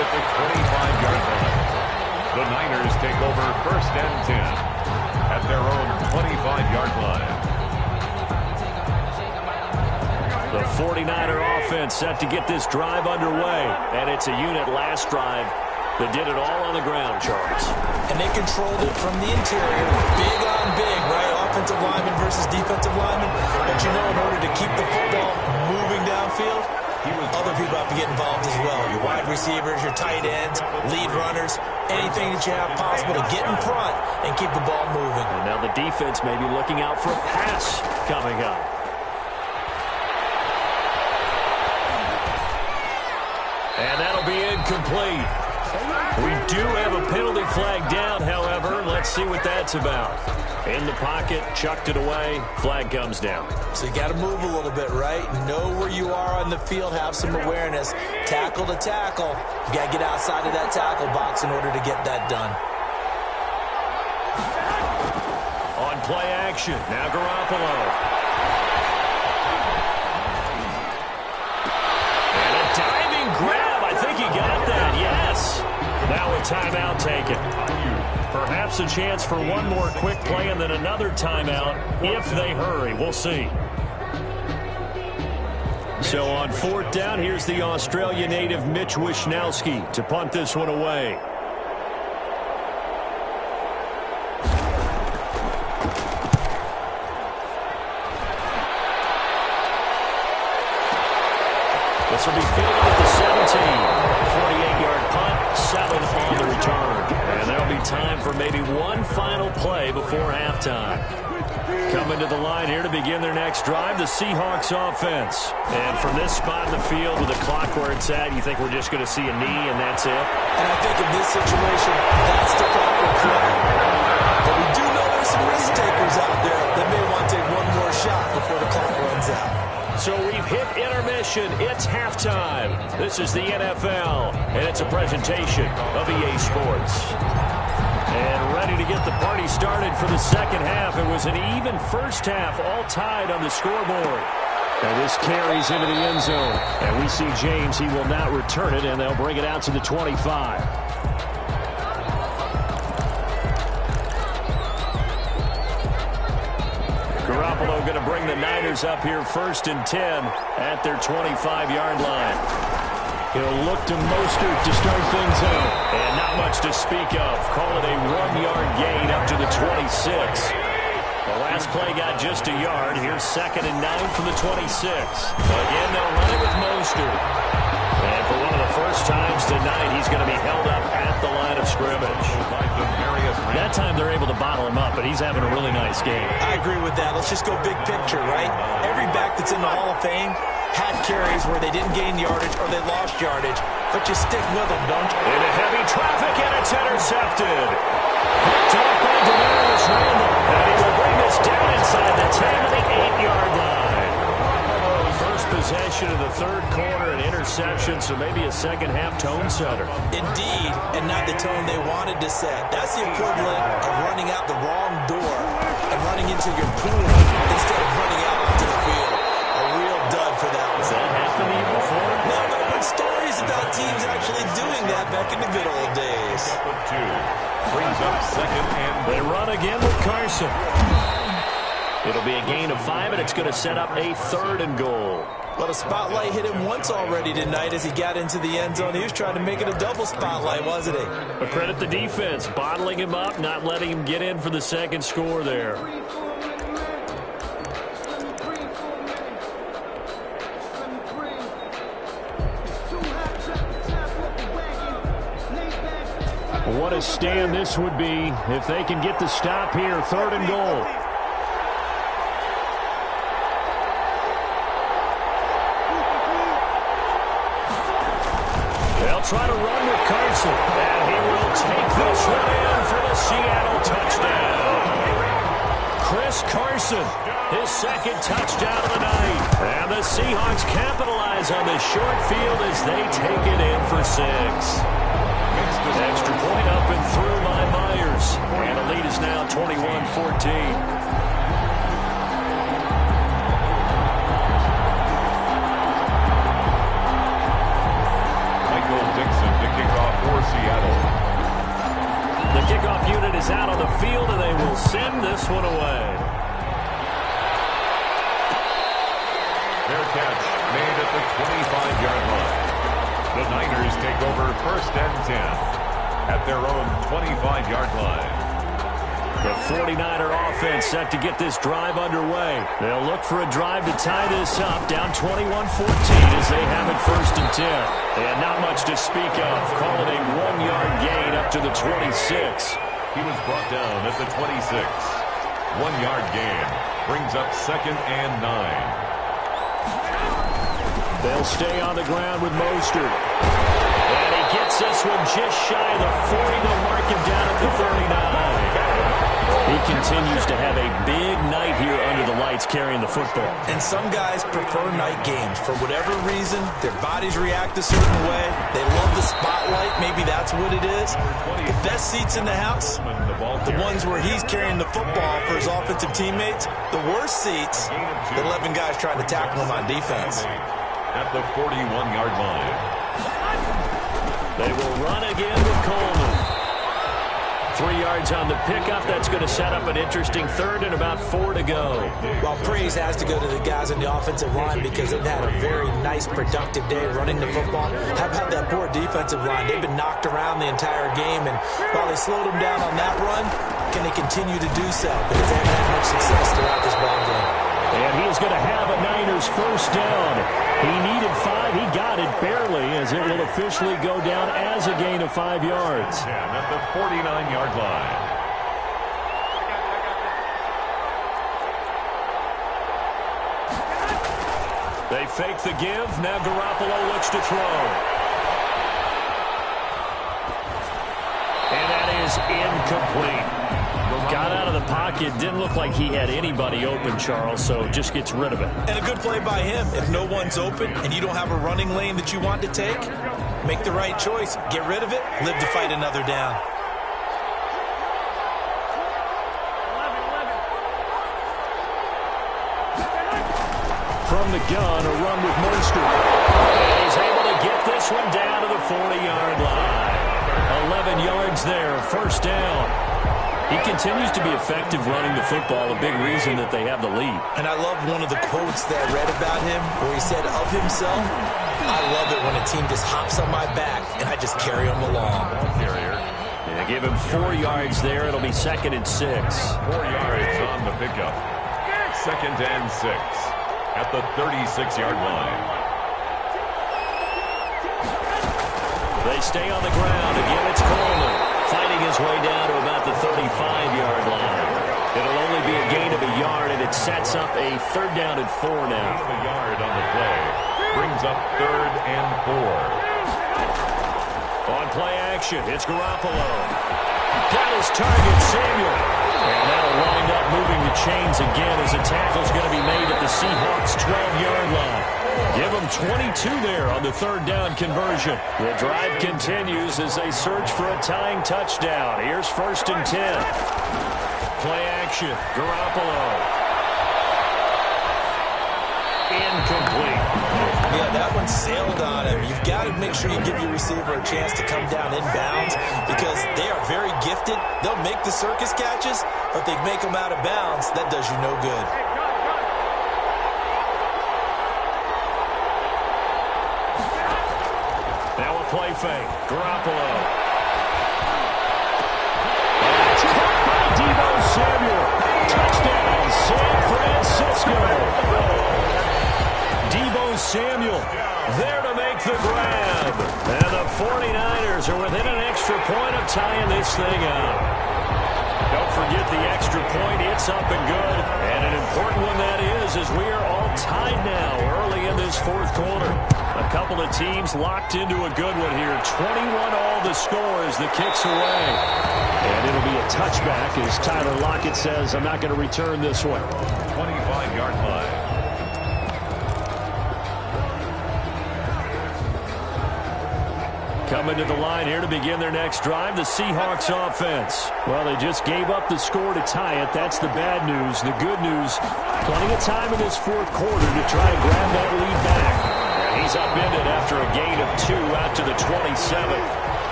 At the 25-yard line. The Niners take over first and 10 at their own 25-yard line. The 49er offense set to get this drive underway. And it's a unit last drive that did it all on the ground, Charles. And they controlled it from the interior. Big on big, right? Offensive lineman versus defensive lineman. But you know, in order to keep the football moving downfield, other people have to get involved as well. Your wide receivers, your tight ends, lead runners, anything that you have possible to get in front and keep the ball moving. And now the defense may be looking out for a pass coming up. And that'll be incomplete. We do have a penalty flag down, however. Let's see what that's about. In the pocket, chucked it away, flag comes down. So you got to move a little bit, right? Know where you are on the field, have some awareness. Tackle to tackle. You got to get outside of that tackle box in order to get that done. On play action, now Garoppolo. And a timeout taken. Perhaps a chance for one more quick play and then another timeout if they hurry. We'll see. So on fourth down, here's the Australia native Mitch Wishnowsky to punt this one away. This will be fielded at the 17. 48-yard punt, 7 on the return. And there'll be time for maybe one final play before halftime. Coming to the line here to begin their next drive, the Seahawks offense. And from this spot in the field with the clock where it's at, you think we're just going to see a knee and that's it? And I think in this situation, that's the proper play. But we do know there's some risk takers out there that may want to take one more shot before the clock runs out. So we've hit intermission. It's halftime. This is the NFL, and it's a presentation of EA Sports. And ready to get the party started for the second half. It was an even first half, all tied on the scoreboard. And this carries into the end zone. And we see James, he will not return it, and they'll bring it out to the 25. Garoppolo going to bring the Niners up here 1st and 10 at their 25-yard line. He'll look to Mostert to start things out. And not much to speak of. Call it a 1-yard gain up to the 26. The last play got just a yard. Here's 2nd and 9 from the 26. Again, they'll run it with Mostert. And for one of the first times tonight, he's going to be held up at the line of scrimmage. That time they're able to bottle him up, but he's having a really nice game. I agree with that. Let's just go big picture, right? Every back that's in the Hall of Fame had carries where they didn't gain yardage or they lost yardage, but you stick with them, don't you? Into heavy traffic, and it's intercepted. Picked up by Demarius Randall, and he will bring this down inside the 10 of the 8-yard line. First possession of the third quarter, an interception, so maybe a second-half tone setter. Indeed, and not the tone they wanted to set. That's the equivalent of running out the wrong door and running into your pool instead of running out onto the field. A real dud for that one. Has that happened even before? No, but I've heard stories about teams actually doing that back in the good old days. Brings up 2nd and they run again with Carson. It'll be a gain of 5, and it's going to set up a 3rd and goal. Well, the spotlight hit him once already tonight as he got into the end zone. He was trying to make it a double spotlight, wasn't he? But credit the defense, bottling him up, not letting him get in for the second score there. What a stand this would be if they can get the stop here. 3rd and goal. They'll try to run with Carson, and he will take this one in for the Seattle touchdown. Chris Carson, his 2nd touchdown of the night. And the Seahawks capitalize on this short field as they take it in for 6. Extra point up and through by Myers. And the lead is now 21-14. Seattle. The kickoff unit is out on the field, and they will send this one away. Fair catch made at the 25-yard line. The Niners take over 1st and 10 at their own 25-yard line. The 49er offense set to get this drive underway. They'll look for a drive to tie this up, down 21-14 as they have it 1st and 10. And not much to speak of. Call it a 1-yard gain up to the 26. He was brought down at the 26. 1-yard gain brings up 2nd and 9. They'll stay on the ground with Mostert. And he gets this one just shy of the 40. They'll mark him down at the 39. He continues to have a big night here under the lights carrying the football. And some guys prefer night games. For whatever reason, their bodies react a certain way. They love the spotlight. Maybe that's what it is. The best seats in the house, the ones where he's carrying the football for his offensive teammates. The worst seats, the 11 guys trying to tackle him on defense. At the 41-yard line. They will run again with Coleman. 3 yards on the pickup. That's going to set up an interesting third and about 4 to go. Well, praise has to go to the guys on the offensive line because they've had a very nice, productive day running the football. How about that poor defensive line? They've been knocked around the entire game, and while they slowed them down on that run, can they continue to do so? Because they haven't had much success throughout this ball game. And he is going to have a Niners first down. He needed 5. He got it barely, as it will officially go down as a gain of 5 yards. At the 49-yard line. They fake the give. Now Garoppolo looks to throw. And that is incomplete. Got out of the pocket. Didn't look like he had anybody open, Charles, so just gets rid of it. And a good play by him. If no one's open and you don't have a running lane that you want to take, make the right choice. Get rid of it. Live to fight another down. From the gun, a run with Munster. And he's able to get this one down to the 40-yard line. 11 yards there, first down. He continues to be effective running the football, a big reason that they have the lead. And I love one of the quotes that I read about him where he said of himself, I love it when a team just hops on my back and I just carry them along. Yeah, give him 4 yards there. It'll be 2nd and 6. 4 yards on the pickup. 2nd and 6 at the 36-yard line. They stay on the ground. Again, it's Coleman fighting his way down to about the 35-yard line. It'll only be a gain of a yard, and it sets up a 3rd down and 4 now. A yard on the play. Brings up 3rd and 4. On play action, it's Garoppolo. Got his target, Samuel. And that'll wind up moving the chains again as a tackle's going to be made at the Seahawks' 12-yard line. Give them 22 there on the 3rd down conversion. The drive continues as they search for a tying touchdown. Here's 1st and 10. Play action, Garoppolo. Incomplete. Yeah, that one sailed on him. You've got to make sure you give your receiver a chance to come down inbounds because they are very gifted. They'll make the circus catches, but they make them out of bounds. That does you no good. Now a play fake. Garoppolo. That's caught by Deebo Samuel. Touchdown, San Francisco. Deebo Samuel there to make the grab. And the 49ers are within an extra point of tying this thing up. Don't forget the extra point. It's up and good. And an important one that is, as we are all tied now early in this 4th quarter. A couple of teams locked into a good one here. 21 all the score as the kick's away. And it'll be a touchback as Tyler Lockett says, I'm not going to return this one. 25-yard line. Coming to the line here to begin their next drive, the Seahawks offense. Well, they just gave up the score to tie it. That's the bad news. The good news, plenty of time in this 4th quarter to try and grab that lead back. And he's upended after a gain of 2 out to the 27.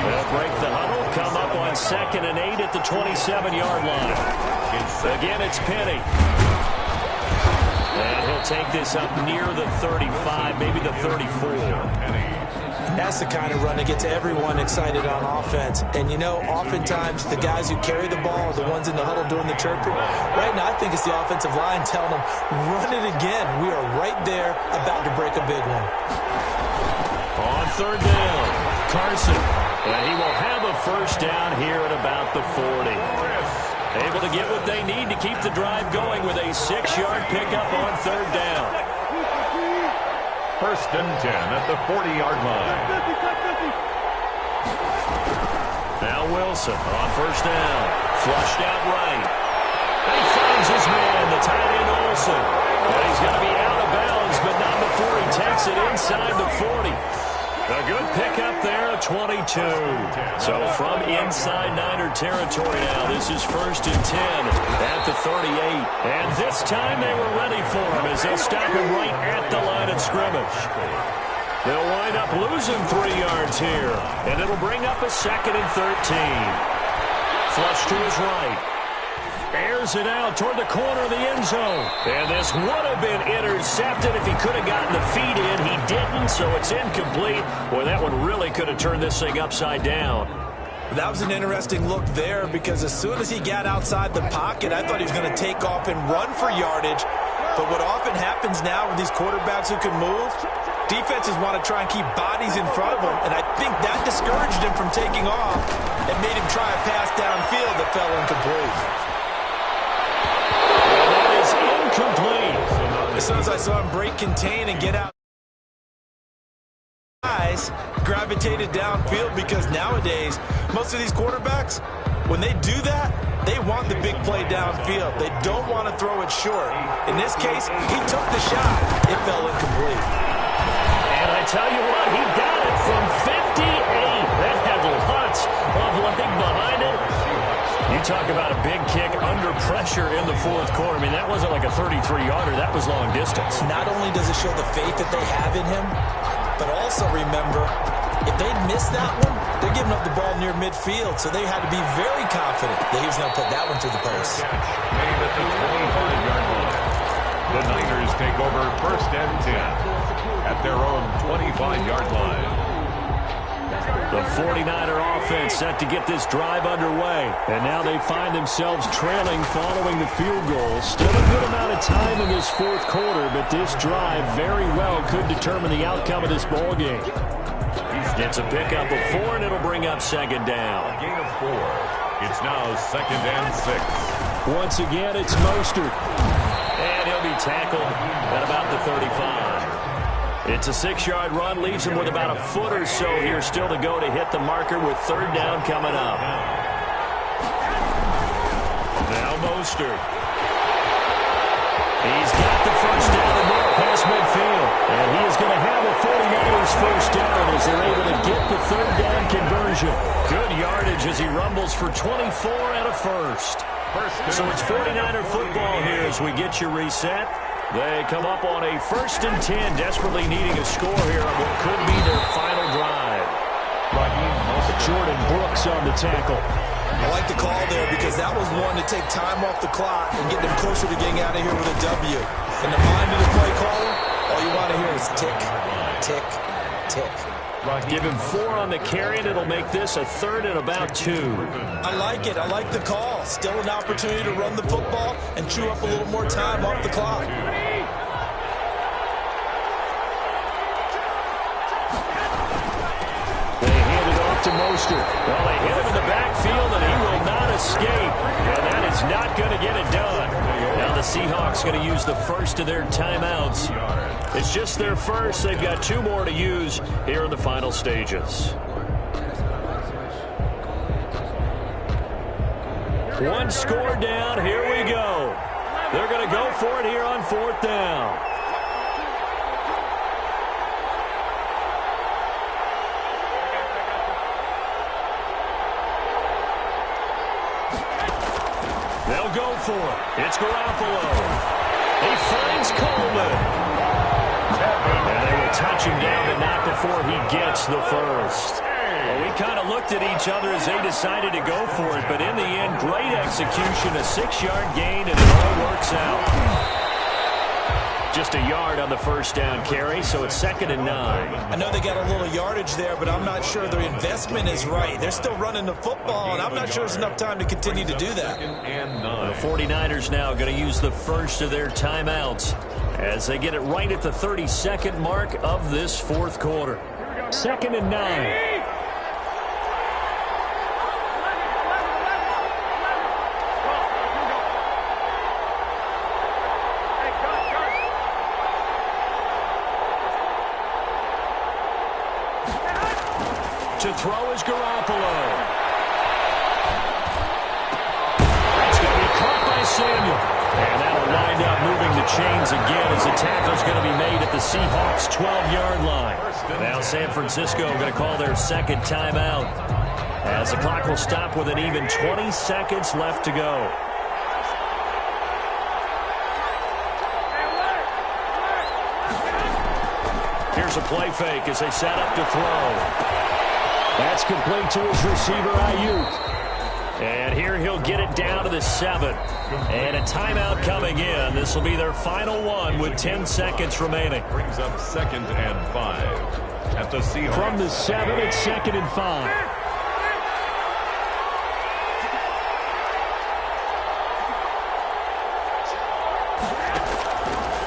They'll break the huddle, come up on 2nd and 8 at the 27-yard line. Again, it's Penny. And he'll take this up near the 35, maybe the 34. That's the kind of run that gets everyone excited on offense. And, you know, oftentimes the guys who carry the ball are the ones in the huddle doing the chirping. Right now, I think it's the offensive line telling them, run it again. We are right there about to break a big one. On 3rd down, Carson. And he will have a first down here at about the 40. Able to get what they need to keep the drive going with a 6-yard pickup on 3rd down. 1st and 10 at the 40-yard line. Now Wilson on 1st down. Flushed out right. And he finds his man, the tight end Olsen. And he's going to be out of bounds, but not before he takes it inside the 40. A good pickup there, 22. So from inside Niner territory now, this is 1st and 10 at the 38. And this time they were ready for him as they'll stop him right at the line of scrimmage. They'll wind up losing 3 yards here, and it'll bring up a 2nd and 13. Flush to his right. Airs it out toward the corner of the end zone. And this would have been intercepted if he could have gotten the feet in. He didn't, so it's incomplete. Boy, that one really could have turned this thing upside down. That was an interesting look there because as soon as he got outside the pocket, I thought he was going to take off and run for yardage. But what often happens now with these quarterbacks who can move, defenses want to try and keep bodies in front of them, and I think that discouraged him from taking off and made him try a pass downfield that fell incomplete. That is incomplete. As soon as I saw him break contain and get out, guys gravitated downfield because nowadays, most of these quarterbacks, when they do that, they want the big play downfield. They don't want to throw it short. In this case, he took the shot. It fell incomplete. And I tell you what, he got it from 58. That had lots of leg behind it. You talk about a big kick under pressure in the fourth quarter. I mean, that wasn't like a 33-yarder. That was long distance. Not only does it show the faith that they have in him, but also remember, if they'd missed that one, they're giving up the ball near midfield, so they had to be very confident that he was going to put that one through the post. Made at the 25-yard line. The Niners take over 1st and 10 at their own 25-yard line. The 49er offense set to get this drive underway. And now they find themselves trailing following the field goal. Still a good amount of time in this fourth quarter, but this drive very well could determine the outcome of this ball game. It's a pickup of 4, and it'll bring up 2nd down. A gain of 4. It's now 2nd and 6. Once again, it's Mostert. And he'll be tackled at about the 35. It's a 6-yard run, leaves him with about a foot or so here still to go to hit the marker with 3rd down coming up. Now Mostert. He's got the first down and more past midfield. And he is going to have a 49ers first down as they're able to get the 3rd down conversion. Good yardage as he rumbles for 24 and a first. So it's 49er football here as we get you reset. They come up on a 1st and 10, desperately needing a score here on what could be their final drive. Jordan Brooks on the tackle. I like the call there because that was one to take time off the clock and get them closer to getting out of here with a W. In the mind of the play caller, all you want to hear is tick, tick, tick. Give him 4 on the carry, and it'll make this a 3rd and about 2. I like it. I like the call. Still an opportunity to run the football and chew up a little more time off the clock. To Mostert. Well, they hit him in the backfield, and he will not escape. And that is not going to get it done. Now the Seahawks going to use the first of their timeouts. It's just their first. They've got 2 more to use here in the final stages. 1 score down. Here we go. They're going to go for it here on 4th down. They'll go for it. It's Garoppolo. He finds Coleman. And they will touch him down, but not before he gets the first. Well, we kind of looked at each other as they decided to go for it, but in the end, great execution, a 6-yard gain, and it all works out. Just a yard on the first down carry, so it's 2nd and 9. I know they got a little yardage there, but I'm not sure their investment is right. They're still running the football, and I'm not sure there's enough time to continue to do that. The 49ers now going to use the first of their timeouts as they get it right at the 32nd mark of this fourth quarter. 2nd and 9. To throw is Garoppolo. It's going to be caught by Samuel. And that'll wind up moving the chains again as the tackle's going to be made at the Seahawks' 12-yard line. Now San Francisco going to call their 2nd timeout as the clock will stop with an even 20 seconds left to go. Here's a play fake as they set up to throw. That's complete to his receiver, Ayuk. And here he'll get it down to the 7. And a timeout coming in. This will be their final one with 10 seconds remaining. Brings up 2nd and 5 at the Seahawks. From the 7, it's 2nd and 5.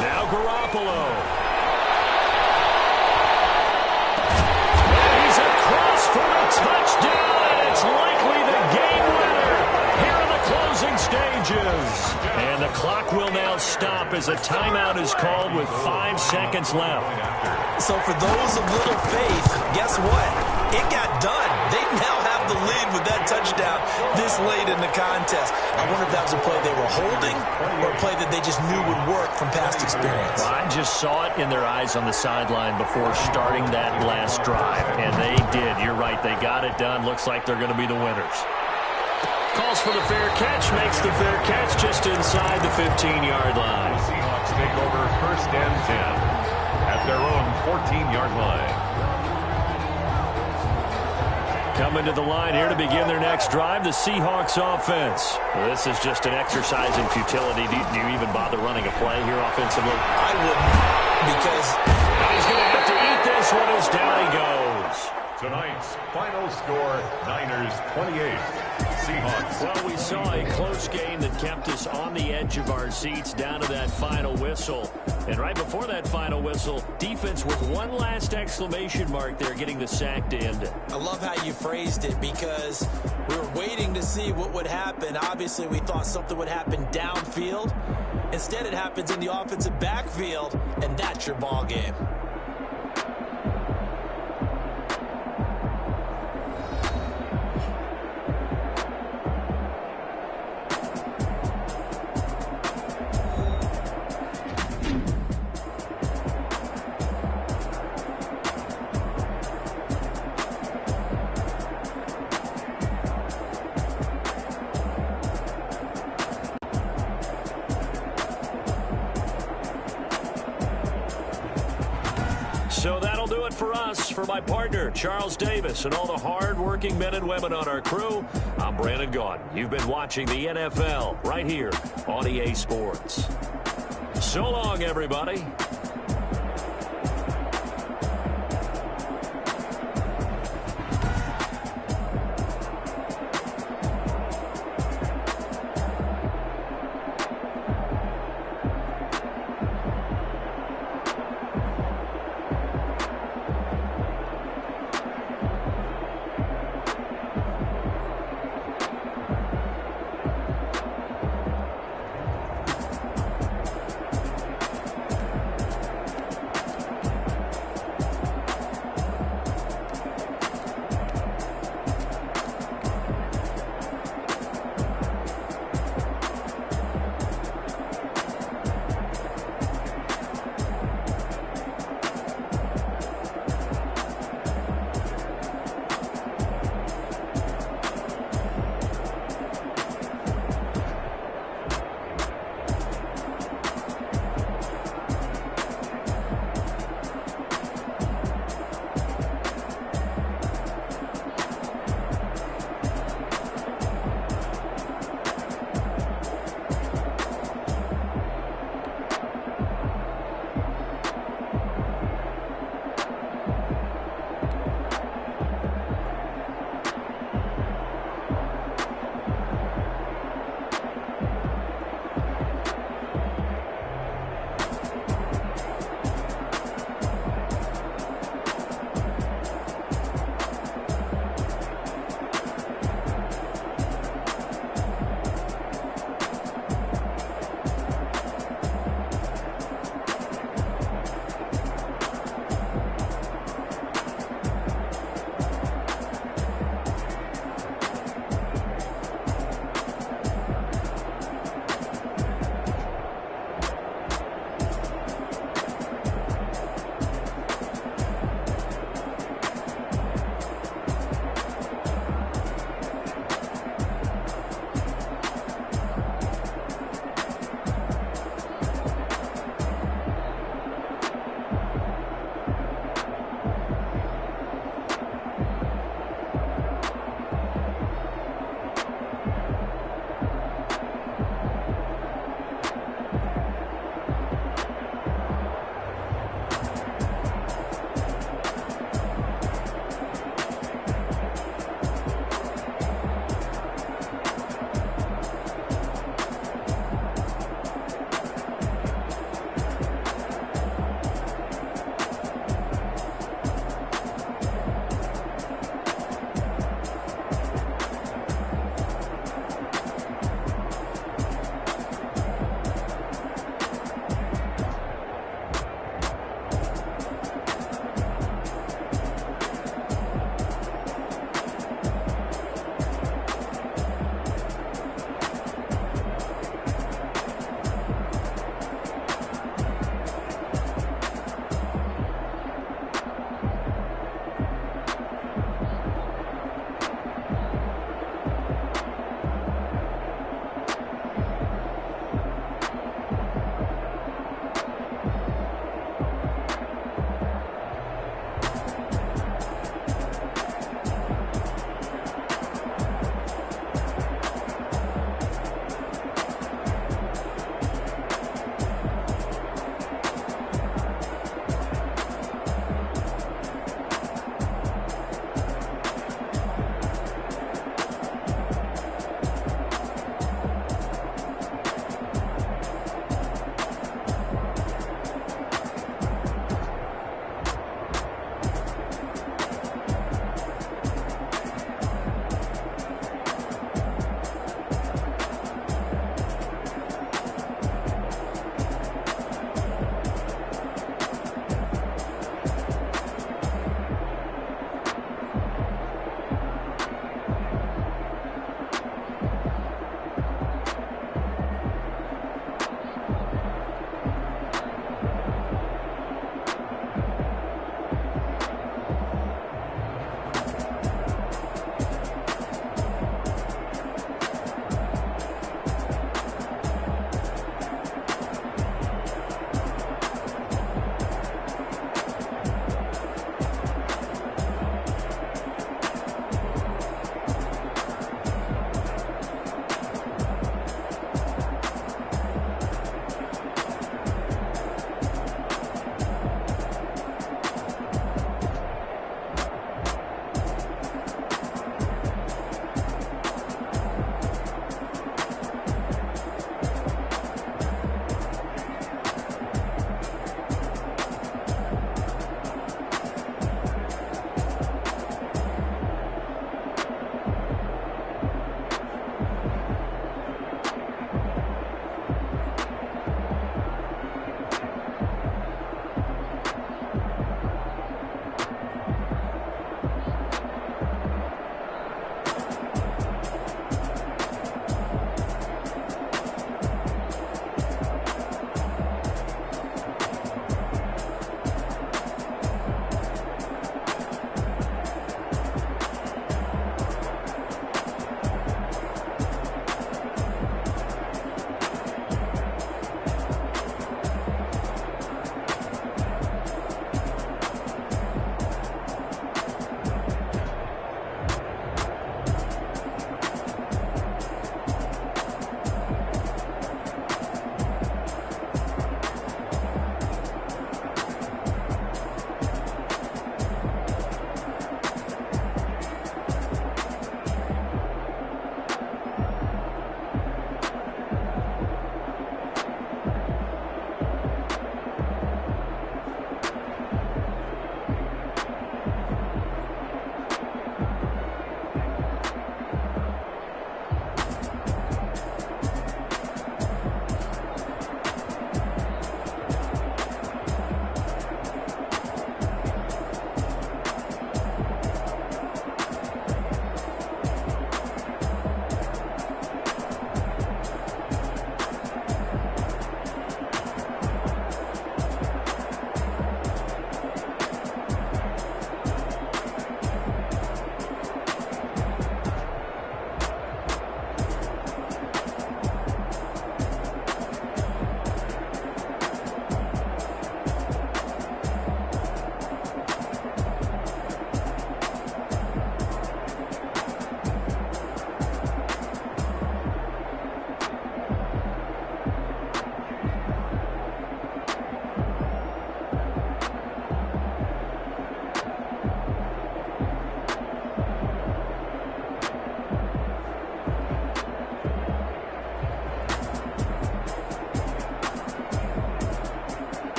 Now Garoppolo. And he's across for the touchdown, and it's likely the game winner here in the closing stages. And the clock will now stop as a timeout is called with 5 seconds left. So for those of little faith, guess what? It got done. They now have the lead with that touchdown this late in the contest. I wonder if that was a play they were holding or a play that they just knew would work from past experience. Well, I just saw it in their eyes on the sideline before starting that last drive, and they did. You're right. They got it done. Looks like they're going to be the winners. Calls for the fair catch, makes the fair catch just inside the 15-yard line. The Seahawks take over 1st and 10 at their own 14-yard line. Coming to the line here to begin their next drive, the Seahawks offense. Well, this is just an exercise in futility. Do you even bother running a play here offensively? I wouldn't, because he's going to have to eat this one as down he goes. Tonight's final score, Niners 28, Seahawks. Well, we saw a close game that kept us on the edge of our seats down to that final whistle. And right before that final whistle, defense with one last exclamation mark there, getting the sack to end it. I love how you phrased it, because we were waiting to see what would happen. Obviously, we thought something would happen downfield. Instead, it happens in the offensive backfield, and that's your ball game. So that'll do it for us. For my partner, Charles Davis, and all the hard-working men and women on our crew, I'm Brandon Gaudin. You've been watching the NFL right here on EA Sports. So long, everybody.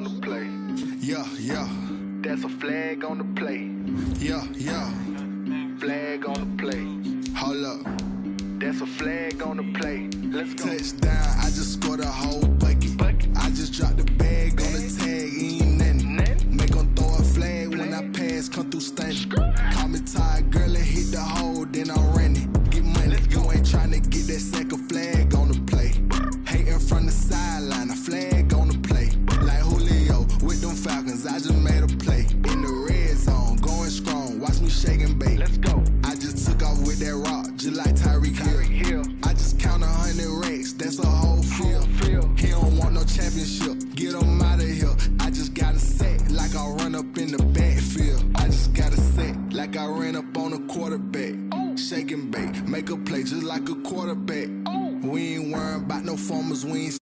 on the play. Yeah, yeah. That's a flag on the play. Yeah, yeah. Flag on the play. Hold up. That's a flag on the play. Let's go. Touchdown, I just scored a whole bucket. I just dropped the bag on the tag, ain't nothing. Make them throw a flag when I pass, come through stunning. Call me tired, girl, and hit the hole, then I'm running. Get money, you ain't tryna get that second flag on the play. Hating from the sideline, a flag on the play. Like Julio with them Falcons, I just made a play. In the red zone, going strong, watch me shake and bake. Let's go. I just took off with that rock, just like Tyreek Hill. I just count 100 racks, that's a whole field. He don't want no championship, get him out of here. I just got a set, like I run up in the backfield. I just got a set, like I ran up on a quarterback. Shake and bake, make a play just like a quarterback. We ain't worrying about no formers, we ain't